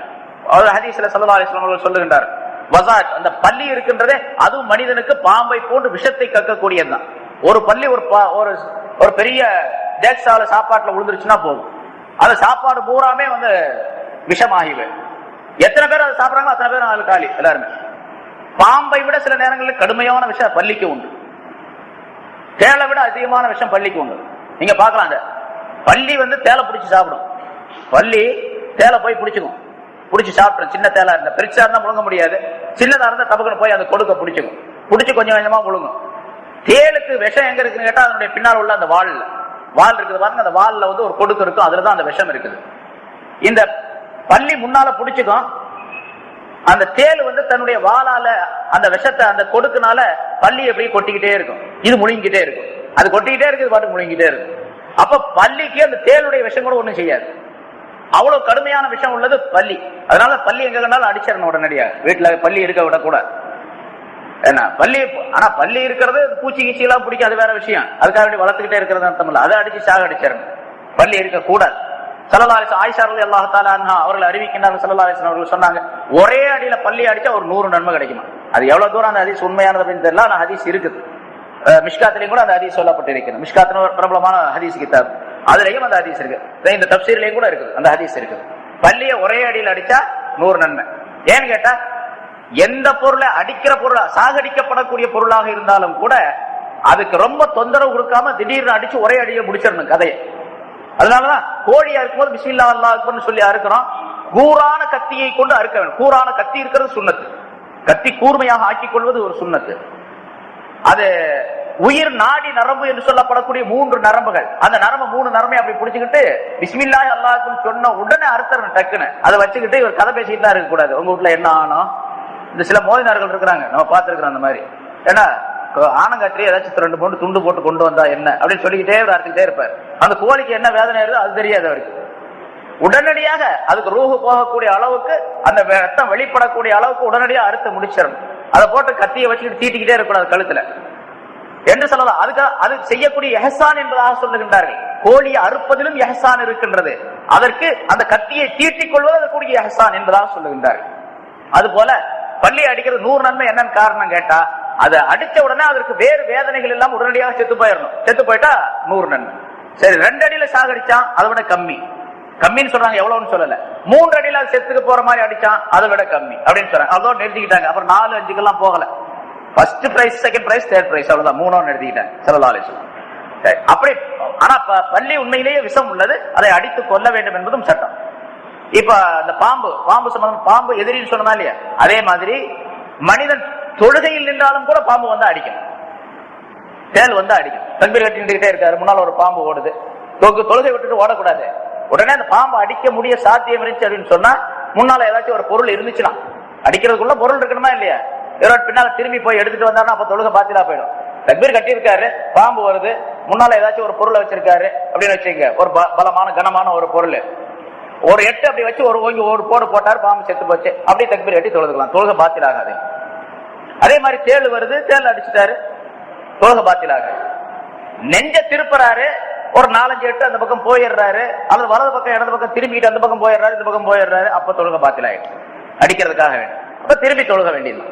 ஹதீஸ்ல ஸல்லல்லாஹு அலைஹி வஸல்லம் அவர்கள் சொல்லுகின்றார், வஸாத், அந்த பல்லி இருக்கின்றதே அதுவும் மனிதனுக்கு பாம்பை போன்று விஷத்தை கக்கக்கூடியதுதான். ஒரு பல்லி ஒரு பெரிய தேக்ஸால சாப்பாட்டுல விழுந்துருச்சுன்னா போதும், அந்த சாப்பாடு பூராமே வந்து விஷமாகிவே. எத்தனை பேர் அதை சாப்பிடுறாங்களோ அத்தனை பேர் நாலு காலி எல்லாருமே. பாம்பை விட சில நேரங்களில் கடுமையான விஷம் பல்லிக்கு உண்டு, தேளை விட அதிகமான விஷம் பல்லிக்கு உண்டு. நீங்க பாக்கலாம், அந்த பல்லி வந்து தேளை பிடிச்சி சாப்பிடும். பல்லி தேளை போய் பிடிச்சுக்கும், பிடிச்சி சாப்பிடும். சின்ன தேளா இருந்தா, பெருசா இருந்தா முழுங்க முடியாது, சின்னதா இருந்தா தபக்குன்னு போய் அந்த கொடுக்க பிடிச்சுக்கும், பிடிச்சி கொஞ்சம் கொஞ்சமா முழுங்கும். தேளுக்கு விஷம் எங்க இருக்குன்னு கேட்டா அதனுடைய பின்னால் உள்ள அந்த வால் இருக்குது பாருங்க, அந்த வால்ல வந்து ஒரு கொடுக்கு இருக்கும், அதுலதான் அந்த விஷம் இருக்குது. இந்த பல்லி முன்னால பிடிச்சுக்கும், அந்த தேள் வந்து தன்னுடைய வாளால அந்த விஷத்தை அந்த கொடுக்குனால பல்லி எப்படி கொட்டிக்கிட்டே இருக்கும், இது முழுங்கிட்டே இருக்கும், அது கொட்டிக்கிட்டே இருக்குது, பாட்டு முழுங்கிட்டே இருக்கும். அப்ப பல்லிக்கு அந்த தேளுடைய விஷம் கூட ஒண்ணும் செய்யாது, அவ்வளவு கடுமையான விஷம் உள்ளது பல்லி. அதனால பல்லி எங்க கண்டாலும் அடிச்சிடணும் உடனடியா, வீட்டுல பல்லி இருக்க விடக்கூடாது. என்ன பல்லி, ஆனா பல்லி இருக்கிறது பூச்சி கீச்சி எல்லாம் பிடிக்கும், அது வேற விஷயம், அதுக்காக வேண்டி வளர்த்துக்கிட்டே இருக்கிறது அர்த்தம் இல்ல, அதை அடிச்சு சாக அடிச்சிடணும், பல்லி இருக்க கூடாது. ஸல்லல்லாஹு அலைஹி வஸல்லம் ஆயிஷா ரலியல்லாஹு தஆலா அன்ஹா அவர்கள் அறிவிக்கின்றார்கள், ஸல்லல்லாஹு அலைஹி வஸல்லம் அவர்கள் சொன்னாங்க, ஒரே அடியில பல்லி அடிச்சா ஒரு 100 நன்மை கிடைக்குமா. அது எவ்வளவு தூரம் அந்த ஹதீஸ் உண்மையானது அப்படின்னு தெரியல, ஆனா ஹதீஸ் இருக்குது. மிஷ்காத்திலையும் கூட அந்த ஹதீஸ் சொல்லப்பட்டிருக்கிறது. மிஷ்காத்னு ஒரு பிரபலமான ஹதீஸ் கிதாப், அதுலயும் அந்த ஹதீஸ் இருக்கு, இந்த தப்சீர்லயும் கூட இருக்குது, அந்த ஹதீஸ் இருக்குது. பல்லியை ஒரே அடியில் அடிச்சா 100 நன்மை. ஏன்னு கேட்டா எந்த பொருளை அடிக்கிற பொருளா, சாகடிக்கப்படக்கூடிய பொருளாக இருந்தாலும் கூட அதுக்கு ரொம்ப தொந்தரவு கொடுக்காம திடீர்னு அடிச்சு ஒரே அடியை முடிச்சிடணும் கதையை. அதனாலதான் கோழியா இருக்கும்போது பிஸ்மில்லாஹ் அல்லாஹ் அக்பர்னு சொல்லி அறுக்கிறோம். கூரான கத்தியை கொண்டு அறுக்க வேண்டும். கூரான கத்தி இருக்கிறது சுன்னத்து, கத்தி கூர்மையாக ஆக்கிக் கொள்வது ஒரு சுன்னத்து. அது உயிர் நாடி நரம்பு என்று சொல்லப்படக்கூடிய 3 நரம்புகள். அந்த நரம்பு 3 நரம்பை அப்படி பிடிச்சுக்கிட்டு பிஸ்மில்லாஹி அல்லாஹ்வுக்கு சொன்ன உடனே அறுத்தறணும் டக்குன்னு. அதை வச்சுக்கிட்டு இவர் கதை பேசிட்டு தான் இருக்க கூடாது. உங்க வீட்டுல என்ன ஆனோம், இந்த சில மோதினார்கள் இருக்கிறாங்க, நம்ம பார்த்திருக்கிறோம் அந்த மாதிரி. ஏன்னா ஆனங்காற்றி ஏதாச்சும் 2 மூணு துண்டு போட்டு கொண்டு வந்தா என்ன அப்படின்னு சொல்லிக்கிட்டே அறுத்துக்கிட்டே இருப்பார். அந்த கோழிக்கு என்ன வேதனை இருக்குதோ அது தெரியாது அவருக்கு. உடனடியாக அதுக்கு ரூஹு போகக்கூடிய அளவுக்கு, அந்த ரத்தம் வெளிப்படக்கூடிய அளவுக்கு உடனடியாக அறுத்து முடிச்சிடணும். அதை போட்டு கத்தியை வச்சுக்கிட்டு தீட்டிக்கிட்டே இருக்கக்கூடாது கழுத்துல என்று சொல்லலாம். அதுக்கு அது செய்யக்கூடிய எஹ்சான் என்பதாக சொல்லுகின்றார்கள். கோழியை அறுப்பதிலும் எஹ்சான் இருக்கின்றது, அதற்கு அந்த கத்தியை தீட்டிக் கொள்வது அதற்குரிய எஹ்சான் என்பதாக சொல்லுகின்றார்கள். அது போல பள்ளி அடிக்கிறது 100 நன்மை. என்னன்னு காரணம் கேட்டா, அதை அடிச்ச உடனே அதற்கு வேறு வேதனைகள் எல்லாம் உடனடியாக செத்து போயிடணும். செத்து போயிட்டா 100 நன்மை. சரி, 2 அடியில சாகடிச்சான், அதை விட கம்மி. கம்மின்னு சொல்றாங்க, எவ்வளவுன்னு சொல்லல. 3 அடியில செத்துக்கு போற மாதிரி அடிச்சான், அதை விட கம்மி அப்படின்னு சொல்றாங்க. அதோட நிறுத்திக்கிட்டாங்க. அப்புறம் 4, 5 போகல. First prize, second prize, third prize, அவ்வளவுதான். 3 நிறுத்திக்கிட்டாங்க ஸல்லல்லாஹு அலைஹி வஸல்லம். அப்படி. ஆனா பள்ளி உண்மையிலேயே விஷம் உள்ளது, அதை அடித்து கொல்ல வேண்டும் என்பதும் சட்டம். இப்ப அந்த பாம்பு சம்பந்தம், பாம்பு எதிரின்னு சொன்னா இல்லையா, அதே மாதிரி மனிதன் தொழுகையில் நின்றாலும் கூட பாம்பு வந்து அடிக்கணும், தேல் வந்து அடிக்கும். தக்பீர் கட்டிக்கிட்டே இருக்காரு, முன்னால ஒரு பாம்பு ஓடுது, தொழுகை விட்டுட்டு ஓடக்கூடாது. உடனே அந்த பாம்பு அடிக்க முடிய சாத்தியம் இருந்துச்சு அப்படின்னு சொன்னா, முன்னால ஏதாச்சும் ஒரு பொருள் இருந்துச்சுன்னா, அடிக்கிறதுக்குள்ள பொருள் இருக்கணுமா இல்லையா, பின்னால திரும்பி போய் எடுத்துட்டு வந்தாருன்னா அப்ப தொழுகை பாத்திலா போயிடும். தக்பீர் கட்டி இருக்காரு, பாம்பு வருது, முன்னால ஏதாச்சும் ஒரு பொருளை வச்சிருக்காரு அப்படின்னு வச்சுங்க, ஒரு பலமான கனமான ஒரு பொருள், ஒரு 8 அப்படி வச்சு ஒரு போடு போட்டாரு, பாம்பு செத்து போச்சு, அப்படியே தக்பீர் கட்டி தொழுதுக்கலாம், தொழுகை பாத்திலாகாது. அதே மாதிரி தேள் வருது, தேள் அடிச்சுட்டாரு, தொழுகை பாத்திலாகாது. நெஞ்ச திருப்புறாரு, ஒரு 4, 5 அந்த பக்கம் போயிடுறாரு, அல்லது வலது பக்கம் இடது பக்கம் திரும்பிட்டு அந்த பக்கம் போயிடுறாரு, இந்த பக்கம் போயிடுறாரு, அப்ப தொழுகை பாத்திலாயிடுச்சு, அடிக்கிறதுக்காக வேண்டும். அப்ப திரும்பி தொழுக வேண்டியது.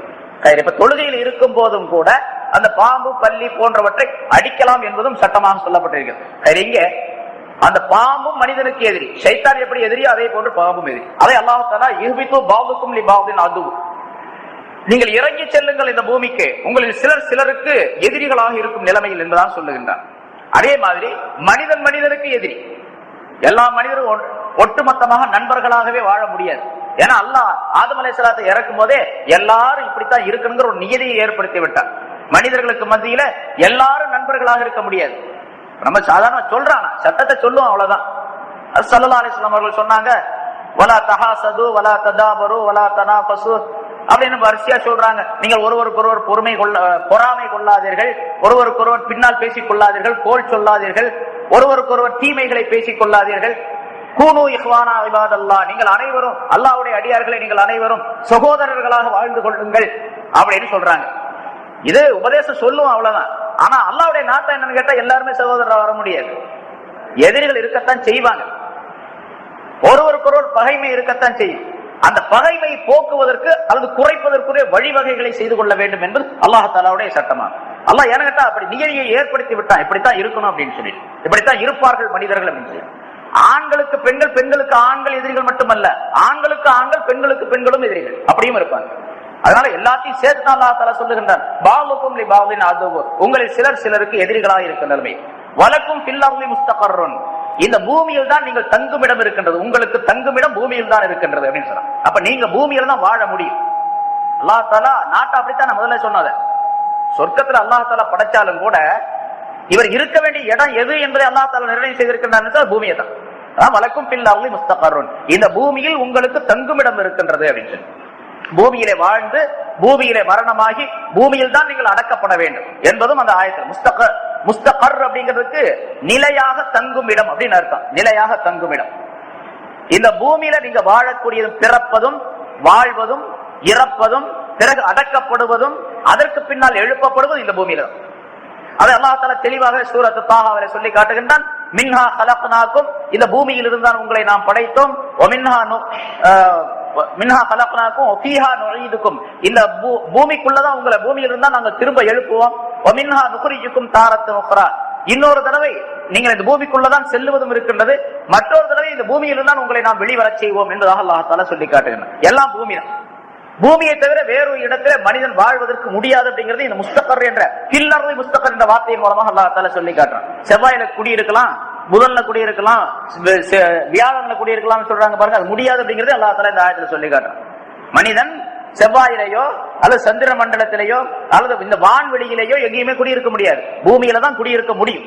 இப்ப தொழுகையில் இருக்கும் போதும் கூட அந்த பாம்பு, பல்லி போன்றவற்றை அடிக்கலாம் என்பதும் சட்டமாக சொல்லப்பட்டிருக்கிறது. இங்க அந்த பாம்பும் மனிதனுக்கு எதிரி, ஷைத்தான் எப்படி எதிரியோ அதே போன்று பாம்பும் எதிரி. அதை அல்லாஹ் தஆலா யுஹ்பிது பாதுக்கும் லிபாதின் அது, நீங்கள் இறங்கி செல்லுங்கள் இந்த பூமிக்கு, உங்களில் சிலருக்கு எதிரிகளாக இருக்கும் நிலைமையில் என்பதான் சொல்லுகின்றார். அதே மாதிரி மனிதனுக்கு எதிரி. எல்லா மனிதரும் ஒட்டுமொத்தமாக நண்பர்களாகவே வாழ முடியாது. ஏன்னா அல்லாஹ் ஆதம் அலைஹிஸ்ஸலாத்தை இறக்கும் போதே எல்லாரும் இப்படித்தான் இருக்கணுங்கிற ஒரு நியதியை ஏற்படுத்தி விட்டார். மனிதர்களுக்கு மத்தியில எல்லாரும் நண்பர்களாக இருக்க முடியாது. நம்ம சாதாரண சொல்றாங்க, சட்டத்தை சொல்லுவோம், அவ்வளவுதான். ஸல்லல்லாஹு அலைஹி வஸல்லம் அவர்கள் சொன்னாங்க, வலா தஹாசது வலா ததாபரு வலா தனாஃபசு அப்படின்னு வரிசையா சொல்றாங்க. நீங்கள் ஒருவருக்கொருவர் பொறாமை கொள்ளாதீர்கள், ஒருவருக்கொருவர் பின்னால் பேசிக் கொள்ளாதீர்கள், கோல் சொல்லாதீர்கள், ஒருவருக்கொருவர் தீமைகளை பேசிக் கொள்ளாதீர்கள். கூனு இஹ்வானா இபாதல்லாஹ், நீங்கள் அனைவரும் அல்லாஹ்வுடைய அடியார்களை நீங்கள் அனைவரும் சகோதரர்களாக வாழ்ந்து கொள்ளுங்கள் அப்படின்னு சொல்றாங்க. இது உபதேசம் சொல்லுவோம், அவ்வளவுதான். ஆனா அல்லாஹ்வுடைய நாட்டம் என்னன்னு கேட்டா எல்லாருமே சகோதரரா வர முடியாது. எதிரிகள் இருக்கத்தான் செய்வாங்க, ஒருவருக்கொருவர் பகைமை இருக்கத்தான் செய்யும். அந்த பகைமை போக்குவதற்கு அல்லது குறைப்பதற்குரிய வழிவகைகளை செய்து கொள்ள வேண்டும் என்பது அல்லாஹ் தஆலாவுடைய சட்டமாக. அல்லாஹ் ஏன்னா அப்படி நியதியை ஏற்படுத்தி விட்டான், இப்படித்தான் இருக்கணும் அப்படின்னு சொல்லி, இப்படித்தான் இருப்பார்கள் மனிதர்கள் அப்படின்னு சொல்லி. ஆண்களுக்கு பெண்கள், பெண்களுக்கு ஆண்கள் எதிரிகள் மட்டுமல்ல, ஆண்களுக்கு ஆண்கள், பெண்களுக்கு பெண்களும் எதிரிகள் அப்படியும் இருப்பாங்க. அதனால எல்லாத்தையும் சேர்த்து தான் அல்லாஹ் தஆலா சொல்லுகின்றான், பாலுக்கும் லிபாலின் அதுவு, உங்களில் சிலருக்கு எதிரிகளாக இருக்கிற நிலைமை. வலக்கும் ஃபில் அர்லி முஸ்தகர்ருன், இந்த பூமியில் தான் நீங்கள் தங்குமிடம் இருக்கின்றது, உங்களுக்கு தங்குமிடம் பூமியில் தான் இருக்கின்றது அப்படின்னு சொல்றாங்க. அப்ப நீங்க பூமியில் தான் வாழ முடியும். அல்லாஹ் தஆலா நாட்டை அப்படித்தான் முதல்ல சொன்னத, சொர்க்கத்துல அல்லாஹ் தஆலா படைச்சாலும் கூட இவர் இருக்க வேண்டிய இடம் எது என்பதை அல்லாஹ் தஆலா நிர்ணயம் செய்திருக்கின்றார், பூமியை தான். வலக்கும் ஃபில் அர்லி முஸ்தகர்ருன், இந்த பூமியில் உங்களுக்கு தங்குமிடம் இருக்கின்றது அப்படின்னு சொல்லி, பூமியிலே வாழ்ந்து பூமியிலே மரணமாகி பூமியில் தான் நீங்கள் அடக்கப்பட வேண்டும் என்பதும் அந்த ஆயத்தில். முஸ்தகர் அப்படிங்கிறதுக்கு நிலையாக தங்கும் இடம் அப்படின்னு அர்த்தம், நிலையாக தங்கும் இடம். இந்த பூமியில நீங்க வாழக்கூடியதும், பிறப்பதும் வாழ்வதும் இறப்பதும் பிறகு அடக்கப்படுவதும் அதற்கு பின்னால் எழுப்பப்படுவதும் இந்த பூமியில தான். அதை அல்லாஹ் தஆலா தெளிவாக சூரத்து தாஹாவிலே சொல்லி காட்டுகின்றான். மின்ஹா கலக்னாக்கும், இந்த பூமியில் இருந்தான் உங்களை நாம் படைத்தோம். மின்ஹா கலக்னாக்கும் ஃபீஹா நுஈதுக்கும், இந்த பூமிக்குள்ளதான் உங்களை, பூமியில் இருந்தா நாங்கள் திரும்ப எழுப்புவோம். வமின்ஹா நுக்ரிஜுக்கும் தாரத்தன் உக்ரா, இன்னொரு தடவை நீங்கள் இந்த பூமிக்குள்ளதான் செல்லுவதும் இருக்கின்றது, மற்றொரு தடவை இந்த பூமியில் இருந்தால் உங்களை நாம் வெளிவரச் செய்வோம் என்பதாக அல்லாஹ் தஆலா சொல்லி காட்டுகின்றான். எல்லாம் பூமி தான். பூமியை தவிர வேறொரு இடத்துல மனிதன் வாழ்வதற்கு முடியாது அப்படிங்கிறது இந்த முஸ்தகர் என்ற கில்லர்லி முஸ்தகர் என்ற வார்த்தையின் மூலமாக அல்லாஹ் தஆலா சொல்லி காட்டுறான். செவ்வாயில குடியிருக்கலாம், புதன்ல குடியிருக்கலாம், வியாழன்ல குடியிருக்கலாம் சொல்றாங்க பாருங்க, அது முடியாது அப்படிங்கிறது அல்லாஹ் தஆலா இந்த ஆயத்துல சொல்லி காட்டுறான். மனிதன் செவ்வாயிலேயோ அல்லது சந்திர மண்டலத்திலேயோ அல்லது இந்த வான்வெளியிலேயோ எங்கேயுமே குடியிருக்க முடியாது. பூமியில தான் குடியிருக்க முடியும்,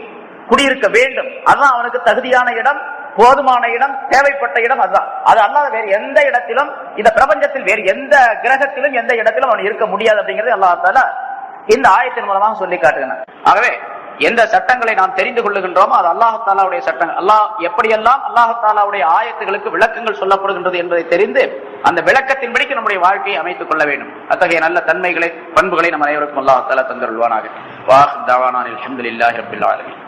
குடியிருக்க வேண்டும். அதுதான் அவனுக்கு தகுதியான இடம், போதுமான இடம், தேவைப்பட்ட இடம். அதுதான். அது அல்லாத வேறு எந்த இடத்திலும், இந்த பிரபஞ்சத்தில் வேறு எந்த கிரகத்திலும் எந்த இடத்திலும் அவன் இருக்க முடியாது அப்படிங்கிறது அல்லாஹ் தஆலா இந்த ஆயத்தின் மூலமாக சொல்லி காட்டுகிறார். ஆகவே எந்த சட்டங்களை நாம் தெரிந்து கொள்ளுகின்றோமோ அது அல்லாஹ் தஆலாவுடைய சட்டங்கள். அல்லாஹ் எப்படியெல்லாம் அல்லாஹ் தஆலாவுடைய ஆயத்துகளுக்கு விளக்கங்கள் சொல்லப்படுகின்றது என்பதை தெரிந்து அந்த விளக்கத்தின்படிக்கு நம்முடைய வாழ்க்கையை அமைத்துக் கொள்ள வேண்டும். அத்தகைய நல்ல தன்மைகளை, பண்புகளை நம் அனைவருக்கும் அல்லாஹ் தஆலா தந்தருள்வானாக. வாஹ் தஅவானா அல்ஹம்துலில்லாஹி ரப்பில் ஆலமீன்.